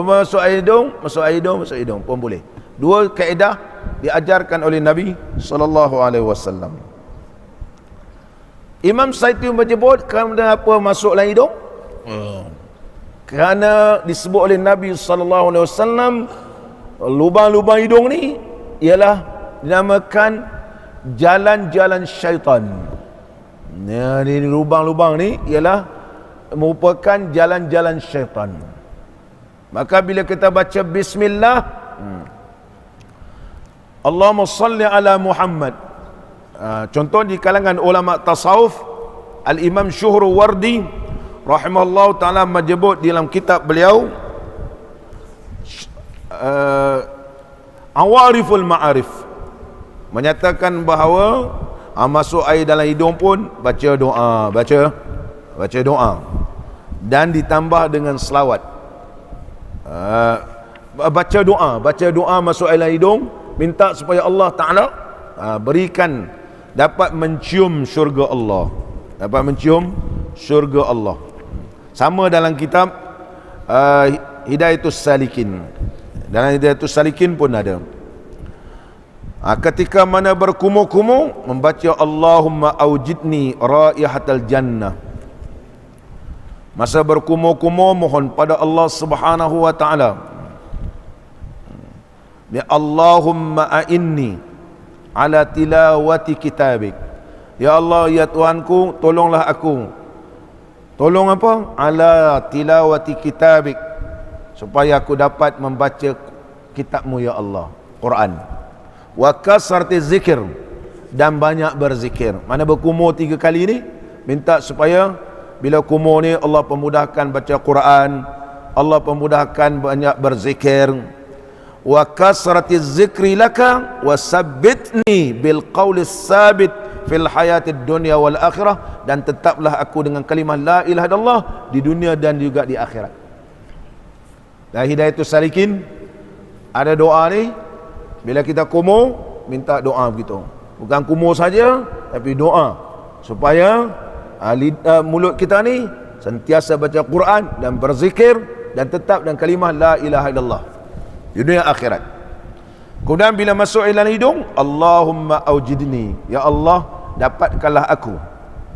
masuk air hidung pun boleh. 2 kaedah diajarkan oleh Nabi sallallahu alaihi wasallam. Imam Saiti menyebut kerana apa masuk dalam hidung? Kerana disebut oleh Nabi sallallahu alaihi wasallam lubang-lubang hidung ni ialah dinamakan jalan-jalan syaitan. Ini lubang-lubang ni ialah merupakan jalan-jalan syaitan. Maka bila kita baca bismillah, Allahumma salli ala Muhammad. Contoh di kalangan ulama tasawuf, Al-Imam Syuhrawardi rahimahullah ta'ala menyebut dalam kitab beliau Awariful Ma'arif, menyatakan bahawa masuk air dalam hidung pun baca doa, baca doa dan ditambah dengan selawat. baca doa masuk air hidung, minta supaya Allah Ta'ala berikan, dapat mencium syurga Allah, dapat mencium syurga Allah. Sama dalam kitab Hidayatus Salikin, dalam Hidayatus Salikin pun ada. Ketika mana berkumur-kumur, membaca Allahumma aujidni raihatal jannah. Masa berkumur-kumur, mohon pada Allah Subhanahu wa Ta'ala, ya Allahumma a'inni ala tilawati kitabik. Ya Allah, ya Tuhanku, tolonglah aku. Tolong apa? Ala tilawati kitabik, supaya aku dapat membaca kitabmu ya Allah, Quran. Wa kasrati zikir, dan banyak berzikir. Mana berkumur 3 kali ni, minta supaya bila kumur ni Allah pemudahkan baca Quran, Allah pemudahkan banyak berzikir. Wa kasrati zikri laka wa sabbitni bil qawli sabit fil hayatid dunya wal akhirah, dan tetaplah aku dengan kalimah la ilaha illallah di dunia dan juga di akhirat. Dan Hidayatus Salikin ada doa ni, bila kita kumur minta doa begitu. Bukan kumur saja, tapi doa supaya mulut kita ni sentiasa baca Quran dan berzikir dan tetap dengan kalimah la ilaha illallah di dunia akhirat. Kemudian bila masuk dalam hidung, Allahumma aujidni, ya Allah, dapatkanlah aku.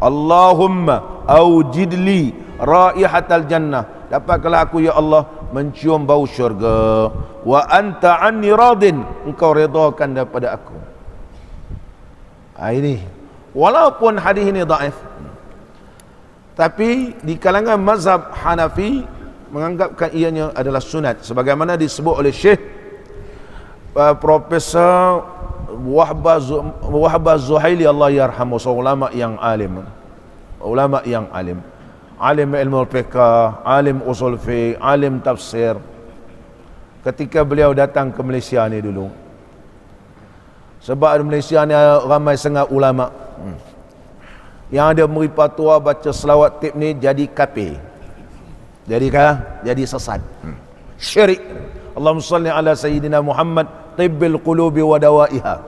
Allahumma aujidli raihatal jannah, dapatkanlah aku ya Allah mencium bau syurga. Wa anta anni radin, engkau redakan daripada aku. Ini walaupun hadis ini dhaif, tapi di kalangan mazhab Hanafi menganggapkan ianya adalah sunat, sebagaimana disebut oleh Syekh Profesor Wahbah Zuhaili, Allah yarhamu, seorang ulama yang alim, ulama yang alim, alim ilmu fiqh, alim usul fiqh, alim tafsir. Ketika beliau datang ke Malaysia ni dulu, sebab di Malaysia ni ramai sangat ulama yang ada memberi fatwa baca selawat tip ni jadi kafir, jadi sesat, syirik. Allahumma salli ala sayyidina Muhammad tibbil qulubi wa dawaiha.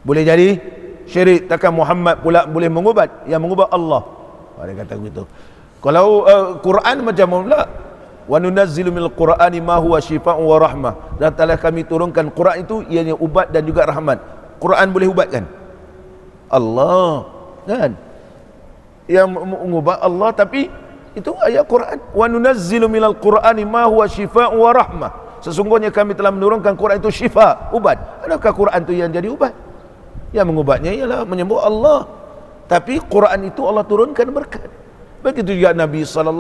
Boleh jadi syirik, takkan Muhammad pula boleh mengubat, yang mengubat Allah. Dia kata begitu. Kalau Quran macam pula, wa nunazzilu minal qur'ani ma huwa syifaa'un wa rahmah, dan telah kami turunkan Quran itu ianya ubat dan juga rahmat. Quran boleh ubatkan Allah, kan? Yang mengubat Allah, tapi itu ayat Quran. Wa nunazzilu minal qur'ani ma huwa syifaa'un wa rahmah, sesungguhnya kami telah menurunkan Quran itu syifa, ubat. Adakah Quran itu yang jadi ubat? Yang mengubatnya ialah menyembah Allah, tapi Quran itu Allah turunkan berkat. Begitu juga Nabi SAW,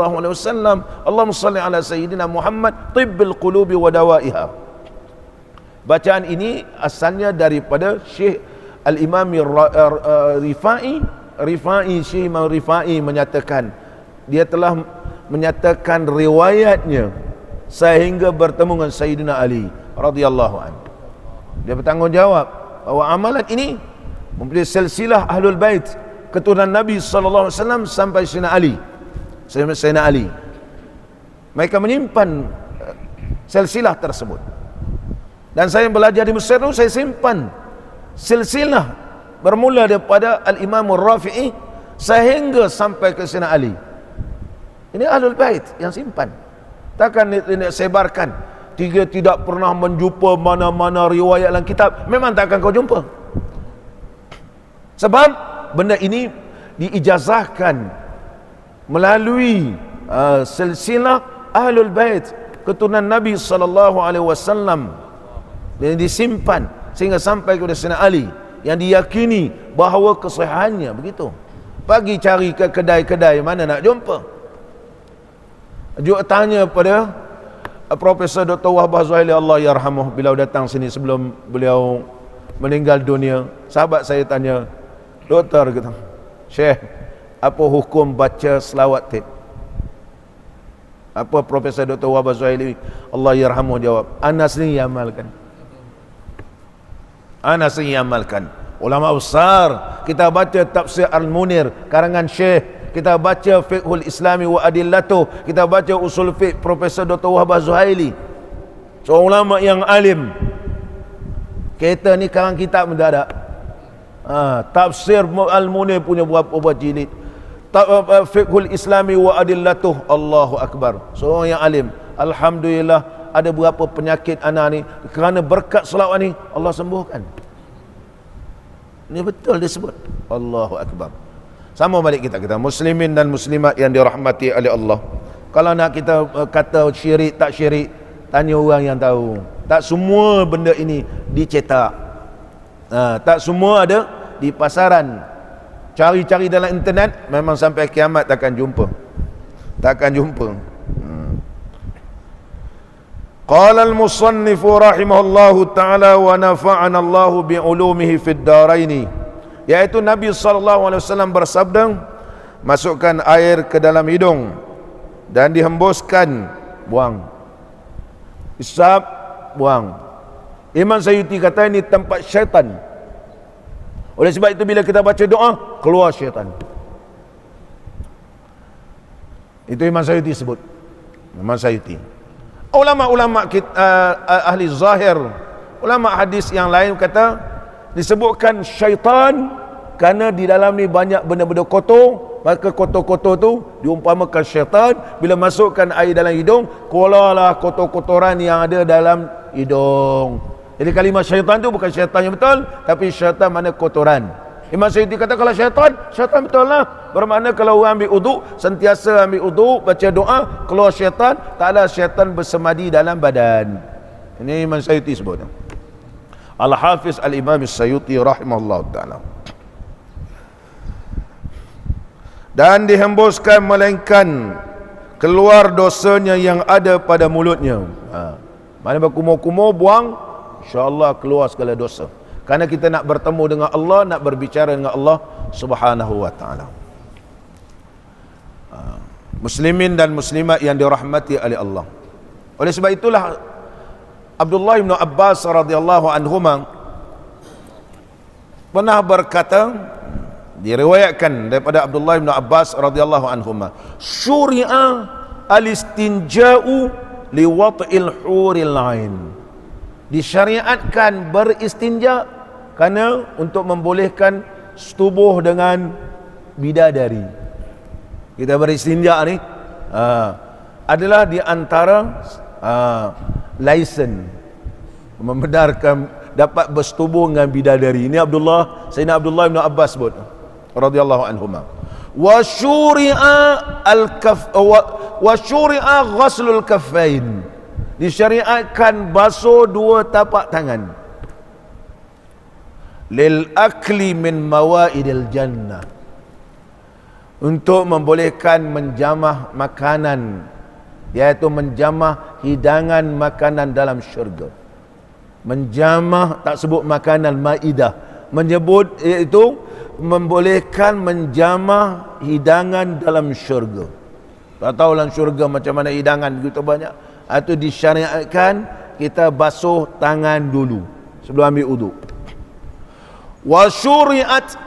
Allahumma salli ala sayyidina Muhammad tibbil qulubi wa dawaiha. Bacaan ini asalnya daripada Syekh Al-Imam Rifai. Syekh Imam Rifai menyatakan, dia telah menyatakan riwayatnya sehingga bertemu dengan Sayyidina Ali radhiyallahu anhu. Dia bertanggungjawab bahawa amalan ini mempunyai silsilah Ahlul Bait, keturunan Nabi SAW sampai Sayyidina Ali. Mereka menyimpan silsilah tersebut. Dan saya belajar di Mesir itu, saya simpan silsilah bermula daripada Al-Imam Rafi'i sehingga sampai ke Sayyidina Ali. Ini Ahlul Bait yang simpan. Takkan nak sebarkan. Tiga tidak pernah menjumpa mana-mana riwayat dalam kitab, memang takkan kau jumpa. Sebab benda ini diijazahkan melalui silsilah Ahlul Bait, keturunan Nabi SAW, dan disimpan sehingga sampai kepada Sayyidina Ali, yang diyakini bahawa kesahihannya begitu. Pagi cari ke kedai-kedai, mana nak jumpa. Juga tanya pada Profesor Dr. Wahbah Zuhaili, Allah yarhamuh, beliau datang sini sebelum beliau meninggal dunia. Sahabat saya tanya, doktor, kata, Syekh, apa hukum baca selawat tip? Apa Profesor Dr. Wahbah Zuhaili, Allah yarhamuh, jawab, ana sendiri amalkan. Ana sendiri amalkan. Ulama besar, kita baca tafsir Al-Munir karangan Syekh, kita baca Fiqhul Islami wa Adillatuh, kita baca Usul Fiqh Profesor Dr. Wahbah Zuhaili, seorang ulama yang alim. Kita ni karang kitab mendadak. Tafsir Al-Munir punya berapa jilid. Fiqhul Islami wa Adillatuh, Allahu Akbar. Seorang yang alim. Alhamdulillah, ada beberapa penyakit anak ni kerana berkat selawat ni Allah sembuhkan. Ini betul disebut. Allahu Akbar. Sama balik kita muslimin dan muslimat yang dirahmati oleh Allah. Kalau nak kita kata syirik tak syirik, tanya orang yang tahu. Tak semua benda ini dicetak. Tak semua ada di pasaran. Cari-cari dalam internet, memang sampai kiamat takkan jumpa. Qala al-musannif rahimahullahu ta'ala wa nafa'ana Allahu bi'ulumihi fid daraini, iaitu Nabi SAW bersabda, masukkan air ke dalam hidung dan dihembuskan, buang. Isap, buang. Imam Sayyuti kata ini tempat syaitan. Oleh sebab itu bila kita baca doa, keluar syaitan. Itu Imam Sayyuti sebut. Imam Sayyuti. Ulama-ulama ahli zahir, ulama hadis yang lain kata disebutkan syaitan kerana di dalam ni banyak benda-benda kotor, maka kotor-kotor tu diumpamakan syaitan. Bila masukkan air dalam hidung, keluarlah kotor-kotoran yang ada dalam hidung. Jadi kalimah syaitan tu bukan syaitan yang betul, tapi syaitan mana kotoran. Imam Sayyidi kata kalau syaitan betul lah. Bermakna kalau orang ambil uduk, sentiasa ambil uduk, baca doa, keluar syaitan, tak ada syaitan bersemadi dalam badan. Ini Imam Sayyidi sebut. Al-Hafiz Al-Imam Sayyidi rahimahullah ta'ala. Dan dihembuskan melainkan keluar dosanya yang ada pada mulutnya. Mana berkumur-kumur, buang, insya-Allah keluar segala dosa. Karena kita nak bertemu dengan Allah, nak berbicara dengan Allah Subhanahu wa ta'ala. Muslimin dan muslimat yang dirahmati oleh Allah. Oleh sebab itulah Abdullah bin Abbas radhiyallahu anhuma pernah berkata, diriwayatkan daripada Abdullah bin Abbas radhiyallahu anhuma, syuri'a al-istinja'u liwat'il huril 'ain. Disyariatkan beristinja kerana untuk membolehkan setubuh dengan bidadari. Kita beristinja ni adalah di antara lisen membenarkan dapat bersetubuh dengan bidadari. Ini Sayyidina Abdullah bin Abbas sebut radhiyallahu anhuma. Wa syuri'a ghaslul kaffain. Disyariatkan basuh dua tapak tangan. Lil akli min mawaidil jannah, untuk membolehkan menjamah makanan, iaitu menjamah hidangan makanan dalam syurga. Menjamah, tak sebut makanan maidah, menyebut iaitu membolehkan menjamah hidangan dalam syurga. Tak tahu dalam syurga macam mana hidangan begitu banyak. Itu disyariatkan kita basuh tangan dulu sebelum ambil uduk. Wa syuri'at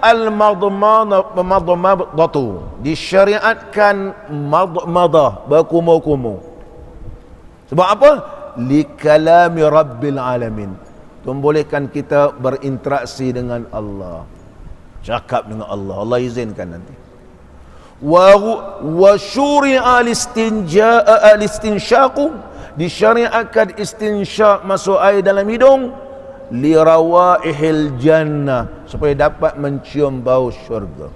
al-madmadatu, disyariatkan madmadah, berkumur-kumur. Sebab apa? Li kalami rabbil alamin, membolehkan kita berinteraksi dengan Allah, cakap dengan Allah. Allah izinkan nanti. Wa syuri'a al-istinsyaqu, disyariatkan istinsyaq, masuk air dalam hidung, li rawaihil jannah, supaya dapat mencium bau syurga.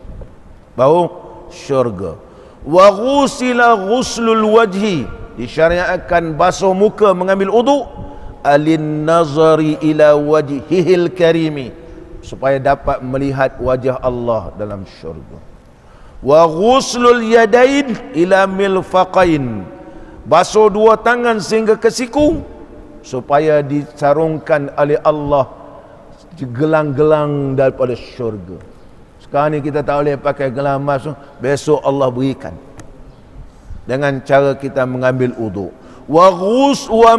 Bau syurga. Wa ghusila ghuslul wajhi, disyariatkan basuh muka mengambil uduk, alin nazari ila wajhihil karimi, supaya dapat melihat wajah Allah dalam syurga. Wa ghuslul yadain ila milfaqain, basuh dua tangan sehingga ke siku, supaya disarungkan oleh Allah gelang-gelang daripada syurga. Sekarang ni kita tak boleh pakai gelang emas, besok Allah berikan dengan cara kita mengambil uduk. Wa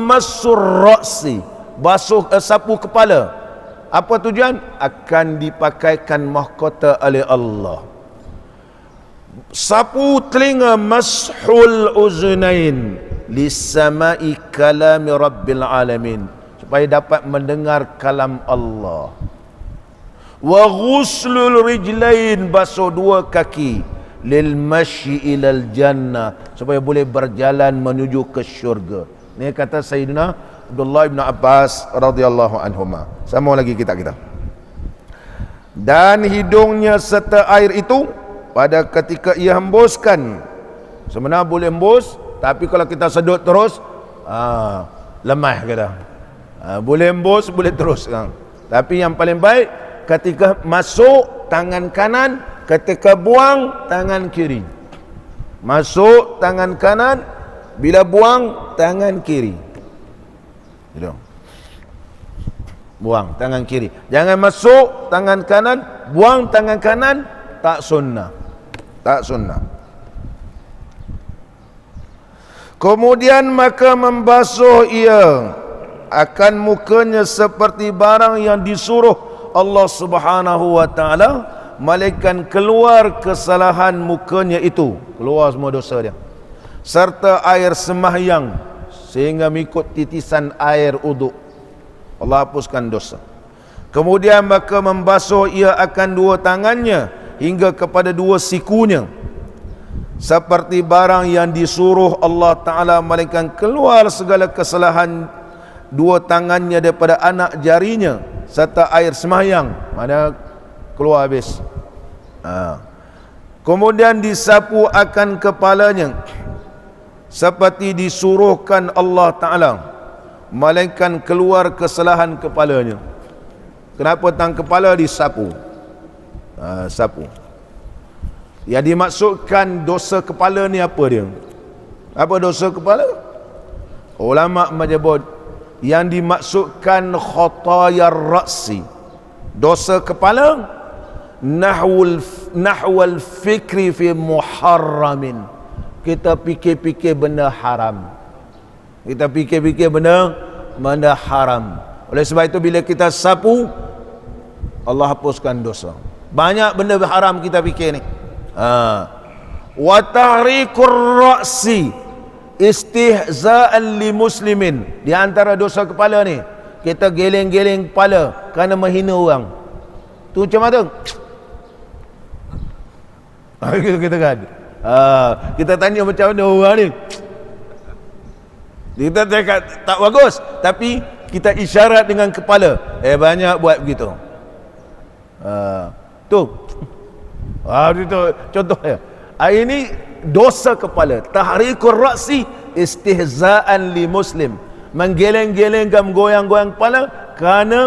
massur ra'si, basuh sapu kepala. Apa tujuan? Akan dipakaikan mahkota oleh Allah. Sapu telinga, mashul uzunain lisama'i kalami rabbil alamin, supaya dapat mendengar kalam Allah. Wa ghuslul rijlain, basuh dua kaki, lil masyi ilal jannah, supaya boleh berjalan menuju ke syurga. Ini kata Sayyidina Abdullah bin Abbas radhiyallahu anhuma. Sama lagi kita. Dan hidungnya serta air itu pada ketika ia hembuskan, sebenarnya boleh hembus, tapi kalau kita sedut terus lemah kita. Boleh hembus, boleh terus. Tapi yang paling baik ketika masuk tangan kanan, ketika buang tangan kiri. Masuk tangan kanan, bila buang tangan kiri. Gitu. Buang tangan kiri. Jangan masuk tangan kanan, buang tangan kanan, tak sunnah. Tak sunnah. Kemudian maka membasuh ia akan mukanya seperti barang yang disuruh Allah Subhanahu wa taala, malaikat keluar kesalahan mukanya itu, keluar semua dosa dia, serta air sembahyang, sehingga mengikut titisan air uduk Allah hapuskan dosa. Kemudian maka membasuh ia akan dua tangannya hingga kepada dua sikunya, seperti barang yang disuruh Allah Ta'ala, malaikat keluar segala kesalahan dua tangannya daripada anak jarinya, serta air sembahyang, mana keluar habis. Kemudian disapu akan kepalanya seperti disuruhkan Allah Ta'ala, malaikat keluar kesalahan kepalanya. Kenapa tang kepala disapu? Sapu. Yang dimaksudkan dosa kepala ni apa dia? Apa dosa kepala? Ulama menyebut yang dimaksudkan khataya ra'si, dosa kepala, nahwal fikri fi muharramin, kita fikir-fikir benda haram. Kita fikir-fikir benda haram. Oleh sebab itu bila kita sapu, Allah hapuskan dosa. Banyak benda haram kita fikir ni. Wa tahrikur ra'si istihza'an li muslimin. Di antara dosa kepala ni, kita geleng-geleng kepala kerana menghina orang. Tu macam mana tu? Kita kan. Kita tanya macam mana orang ni. Kita tak bagus, tapi kita isyarat dengan kepala. Banyak buat begitu. Tu. Itu contohnya. Ini dosa kepala. Tahrikur ra'si istihza'an li muslim. Menggeleng-gelengkan, goyang-goyang kepala kerana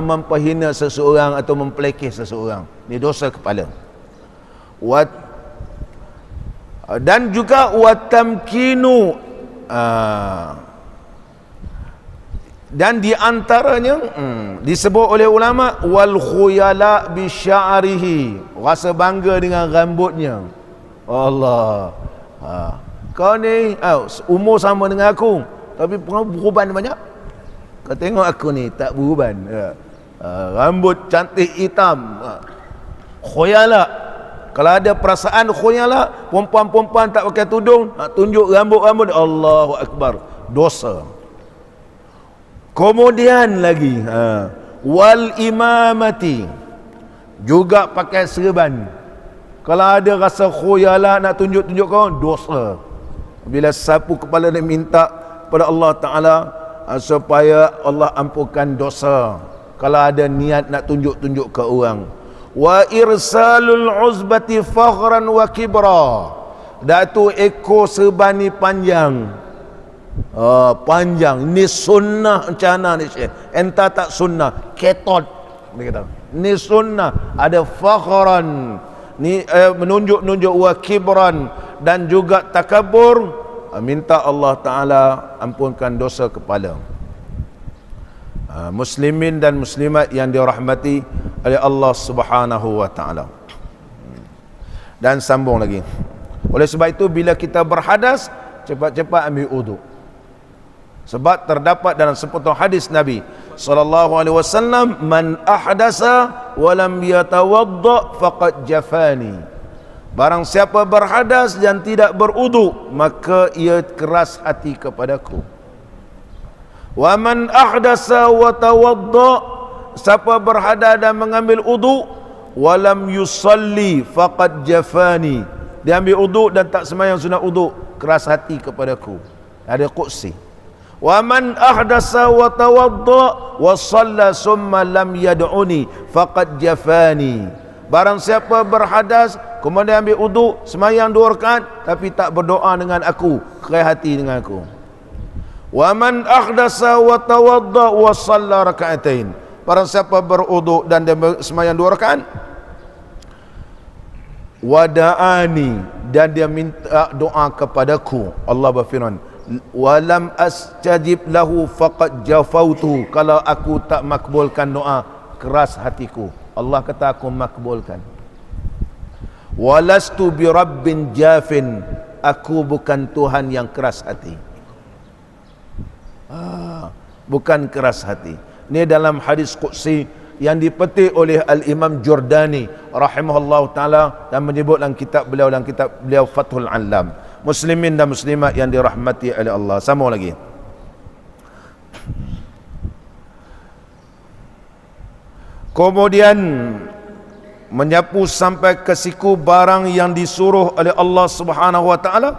memperhina seseorang atau mempelekeh seseorang. Ini dosa kepala. Dan juga watamkinu, dan di antaranya disebut oleh ulama wal khuyala bi sya'rihi, rasa bangga dengan rambutnya. Allah, kau ni umur sama dengan aku tapi beruban banyak. Kau tengok aku ni tak beruban. Rambut cantik hitam. Khuyala. Kalau ada perasaan khuyala, perempuan-perempuan tak pakai tudung, tunjuk rambut-rambut, Allahu Akbar, dosa. Kemudian lagi wal imamati, juga pakai serban. Kalau ada rasa khuyala nak tunjuk-tunjuk kau, dosa. Bila sapu kepala dia minta pada Allah Ta'ala supaya Allah ampunkan dosa. Kalau ada niat nak tunjuk-tunjuk ke orang. Wa irsalul uzbati fakhran wa kibra, datu ekor serban ni panjang. Panjang ni sunnah macam mana ni Syekh? Entah tak sunnah, ketot dia kata. Ni sunnah, ada fakhran ni menunjuk-nunjuk, wa kibran, dan juga takabur, minta Allah Ta'ala ampunkan dosa kepala. Muslimin dan muslimat yang dirahmati oleh Allah Subhanahu wa Ta'ala. Dan sambung lagi. Oleh sebab itu bila kita berhadas, cepat-cepat ambil wudu. Sebab terdapat dalam sepotong hadis Nabi sallallahu alaihi wasallam, man ahdasa wa lam yatawadda faqad jafani. Barang siapa berhadas dan tidak beruduk, maka ia keras hati kepadaku. Wa man ahdasa wa tawadda, siapa berhadas dan mengambil uduk, walam yusalli faqad jafani, dia ambil uduk dan tak sembahyang sunat uduk, keras hati kepadaku. Ada qudsi. Wa man ahdasa wa tawadda wa shalla summa lam yad'uni faqad jafani, barang siapa berhadas kemudian ambil uduk, sembahyang 2 rakaat tapi tak berdoa dengan aku, keras hati dengan aku. Wa man ahdasa wa tawadda wa shalla raka'atain, barang siapa beruduk dan dia sembahyang 2 rakaat, wada'ani, dan dia minta doa kepadaku, Allah berfirman, walam astajib lahu faqad jafautu, kalau aku tak makbulkan doa, keras hatiku. Allah kata aku makbulkan. Walastu bi rabbin jafin, aku bukan Tuhan yang keras hati. Bukan keras hati. Ini dalam hadis qudsi yang dipetik oleh Al-Imam Jordani rahimahullah ta'ala dan menyebut dalam kitab beliau Fathul Alam. Muslimin dan muslimat yang dirahmati oleh Allah. Sama lagi. Kemudian menyapu sampai ke siku barang yang disuruh oleh Allah Subhanahu wa taala,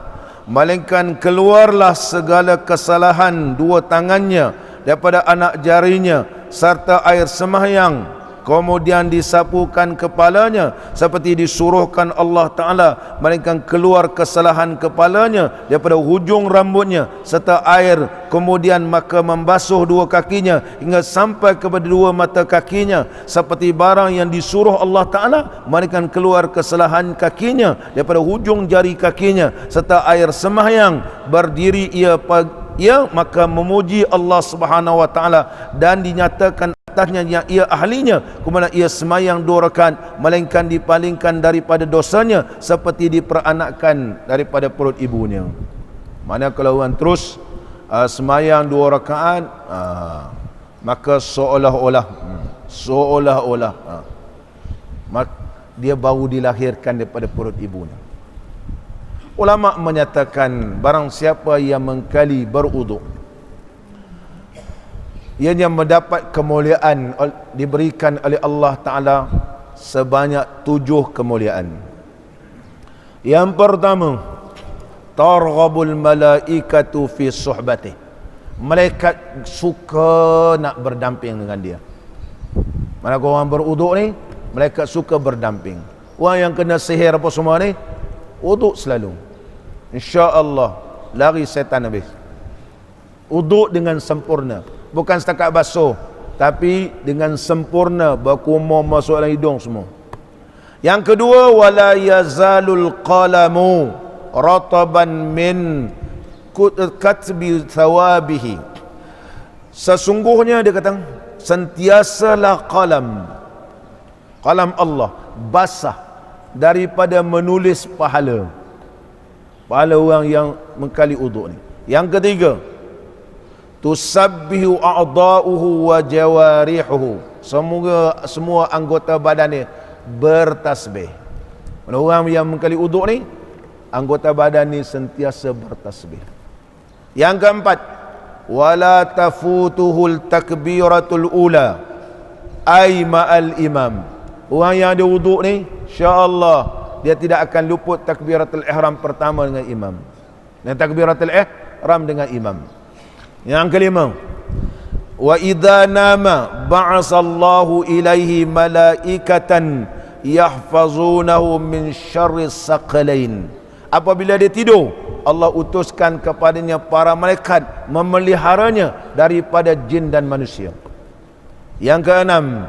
melainkan keluarlah segala kesalahan 2 tangannya daripada anak jarinya serta air sembahyang, kemudian disapukan kepalanya seperti disuruhkan Allah Ta'ala, melainkan keluar kesalahan kepalanya daripada hujung rambutnya serta air, kemudian maka membasuh 2 kakinya hingga sampai kepada 2 mata kakinya seperti barang yang disuruh Allah Ta'ala, melainkan keluar kesalahan kakinya daripada hujung jari kakinya serta air sembahyang, berdiri ia maka memuji Allah Subhanahu wa taala dan dinyatakan atasnya yang ia ahlinya, kemudian ia sembahyang 2 rakaat, melainkan dipalingkan daripada dosanya seperti diperanakkan daripada perut ibunya. Mana kalau orang terus sembahyang 2 rakaat, maka seolah-olah dia baru dilahirkan daripada perut ibunya. Ulama menyatakan barang siapa yang mengkali beruduk, ianya mendapat kemuliaan diberikan oleh Allah Ta'ala sebanyak 7 kemuliaan. Yang pertama, targhabul malaikatu fi suhbatih, malaikat suka nak berdamping dengan dia. Mana orang beruduk ni, malaikat suka berdamping. Orang yang kena sihir apa semua ni, uduk selalu, insya-Allah lari setan habis. Uduk dengan sempurna, bukan setakat basuh, tapi dengan sempurna, berkumur masuk dalam hidung semua. Yang kedua, wala yazalul qalamu rataban min katbi thawabihi, sesungguhnya dia kata sentiasalah qalam Allah basah daripada menulis pahala orang yang mengkali uduk ni. Yang ketiga, tusabbihu a'da'uhu wa jawarihuhu, semua anggota badan ni bertasbih. Orang yang mengkali uduk ni, anggota badan ni sentiasa bertasbih. Yang keempat, wala tafutuhul takbiratul ula ay ma'al imam, orang yang ada uduk ni insya-Allah dia tidak akan luput takbiratul ihram pertama dengan imam, dan takbiratul ihram dengan imam. Yang kelima, wa idza nama ba'asallahu ilaihi malaikatan yahfazunahu min syarri saqalain, apabila dia tidur Allah utuskan kepadanya para malaikat memeliharanya daripada jin dan manusia. Yang keenam,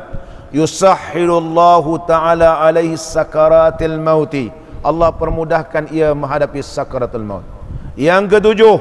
yusahhilullahu ta'ala alaihi sakaratil mauti, Allah permudahkan ia menghadapi sakaratul maut. Yang ketujuh,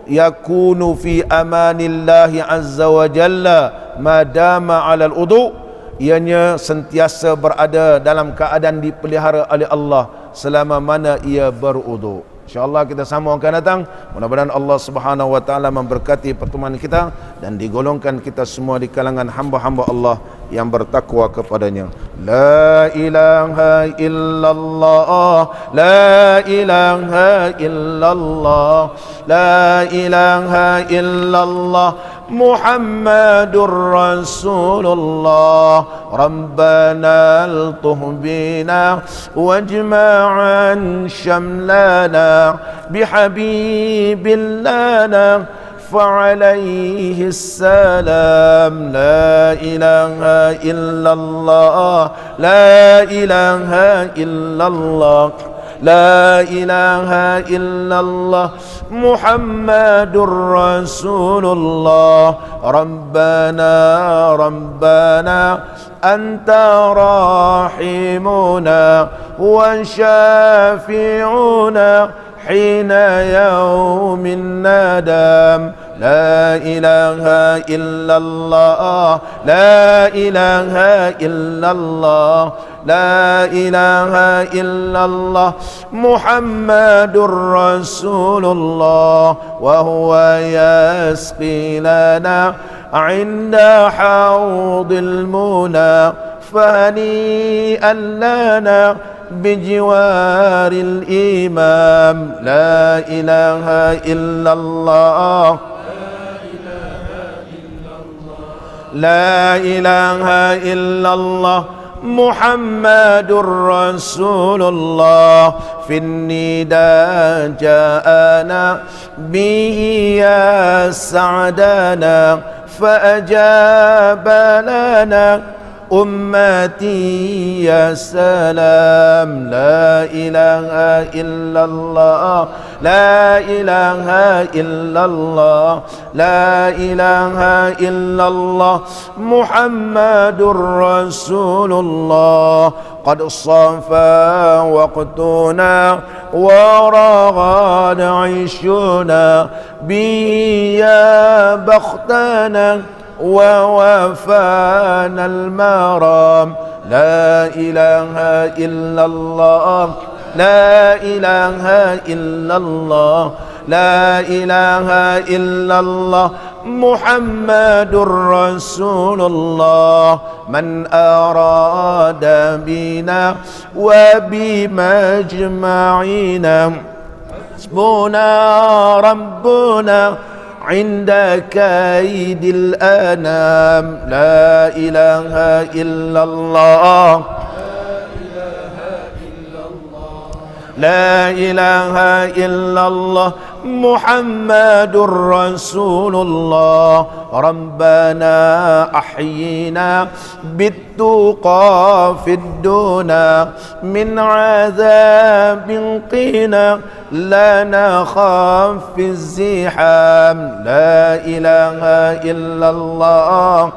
yakunu fi amanillahi azza wa jalla madama alal udu, ianya sentiasa berada dalam keadaan dipelihara oleh Allah selama mana ia berudu. InsyaAllah kita sama akan datang. Mudah-mudahan Allah Subhanahu wa ta'ala memberkati pertemuan kita dan digolongkan kita semua di kalangan hamba-hamba Allah yang bertakwa kepadanya. La ilaha illallah, la ilaha illallah, la ilaha illallah, Muhammadur Rasulullah. Rabbana altuh bina wajma'an syamlana bihabibillana فعليه السلام. لا إله إلا الله، لا إله إلا الله، لا إله إلا الله، محمد رسول الله. ربنا ربنا أنت راحمنا وشافعنا حين يوم الندم. لا إله إلا الله، لا إله إلا الله، لا إله إلا الله، محمد رسول الله. وهو يسقي لنا عند حوض المنى فهنيئا لنا بجوار الإمام. لا إله إلا الله، لا إله إلا الله، محمد رسول الله. في النداء جاءنا به يا سعدنا فأجاب لنا أمتي يا سلام. لا إله إلا الله، لا إله إلا الله، لا إله إلا الله، محمد رسول الله. قد صفى وقتنا ورغد عيشنا به يا بختنا ووفانا المرام. لا إله إلا الله، لا إله إلا الله، لا إله إلا الله، محمد رسول الله. من أراد بنا وبمجمعنا حسبنا ربنا عند كيد الأنام. لا إله إلا الله، لا إله إلا الله، محمد رسول الله. ربنا أحينا بالتقى في الدنا من عذاب قنا لا نخاف في الزحام. لا إله إلا الله،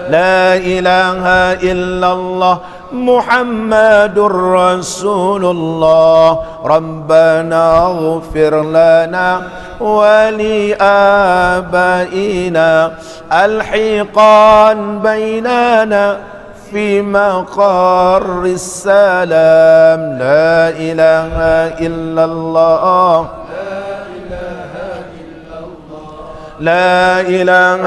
لا إله إلا الله، محمد رسول الله. ربنا اغفر لنا ولآبائنا الحقان بيننا في مقر السلام. لا إله إلا الله، لا إله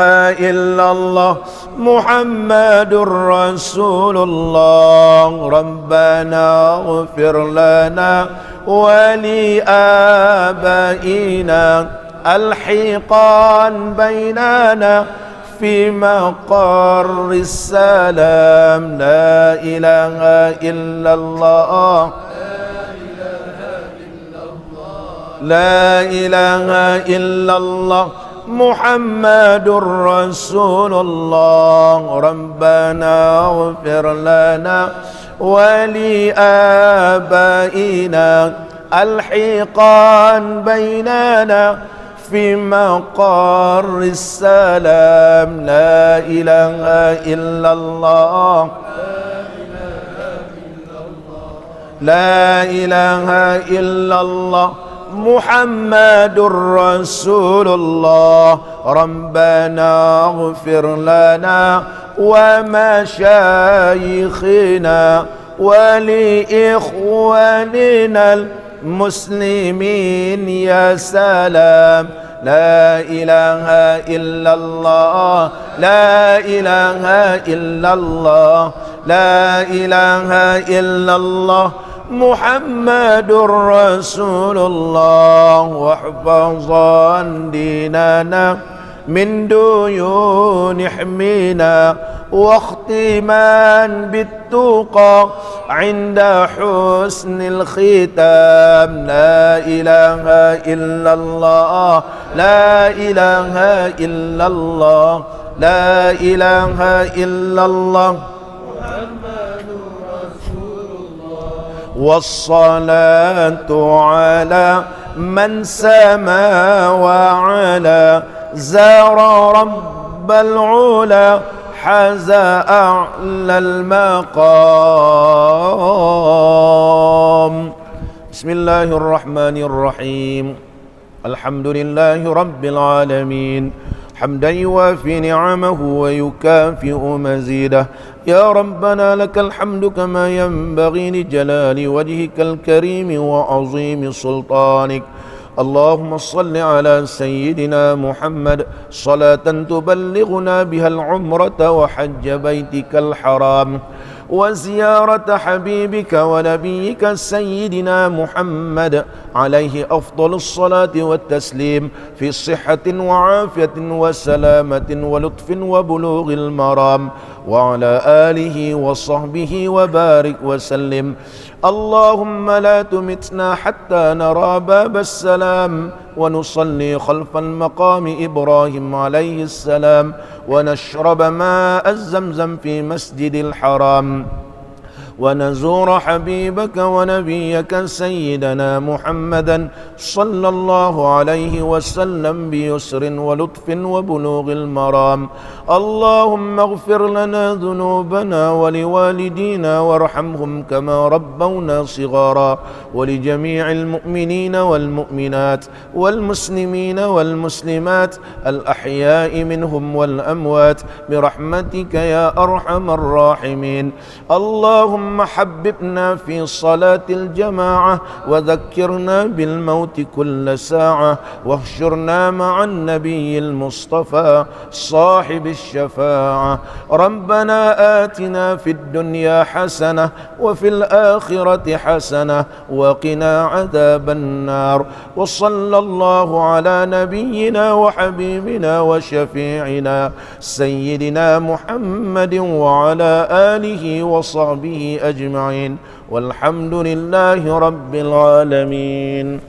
إلا الله، محمد رسول الله. ربنا اغفر لنا ولآبائنا الحقان بيننا في مقر السلام. لا إله إلا الله، لا إله إلا الله، محمد رسول الله. ربنا اغفر لنا ولآبائنا الحقان بيننا في مقر السلام. لا إله إلا الله، لا إله إلا الله، محمد رسول الله. ربنا اغفر لنا ومشايخنا ولإخواننا المسلمين يا سلام. لا إله إلا الله لا إله إلا الله لا إله إلا الله محمد رسول الله واحفظا ديننا من ديون حمينا واختما بالتقى عند حسن الختام لا إله إلا الله لا إله إلا الله لا إله إلا الله محمد رسول الله والصلاة على من سما وعلى زار رب العلا حاز أعلى المقام بسم الله الرحمن الرحيم الحمد لله رب العالمين حمدا يوافي نعمه ويكافئ مزيده يا ربنا لك الحمد كما ينبغي لجلال وجهك الكريم وعظيم سلطانك اللهم صل على سيدنا محمد صلاة تبلغنا بها العمرة وحج بيتك الحرام وزيارة حبيبك ونبيك سيدنا محمد عليه أفضل الصلاة والتسليم في صحة وعافية وسلامة ولطف وبلوغ المرام وعلى آله وصحبه وبارك وسلم اللهم لا تمتنا حتى نرى باب السلام ونصلي خلف المقام إبراهيم عليه السلام ونشرب ماء الزمزم في مسجد الحرام ونزور حبيبك ونبيك سيدنا محمدا صلى الله عليه وسلم بيسر ولطف وبلوغ المرام اللهم اغفر لنا ذنوبنا ولوالدينا وارحمهم كما ربونا صغارا ولجميع المؤمنين والمؤمنات والمسلمين والمسلمات الأحياء منهم والأموات برحمتك يا أرحم الراحمين اللهم حببنا في صلاة الجماعة وذكرنا بالموت كل ساعة واحشرنا مع النبي المصطفى صاحب الشفاعة ربنا آتنا في الدنيا حسنة وفي الآخرة حسنة وقنا عذاب النار وصلى الله على نبينا وحبيبنا وشفيعنا سيدنا محمد وعلى آله وصحبه أجمعين والحمد لله رب العالمين.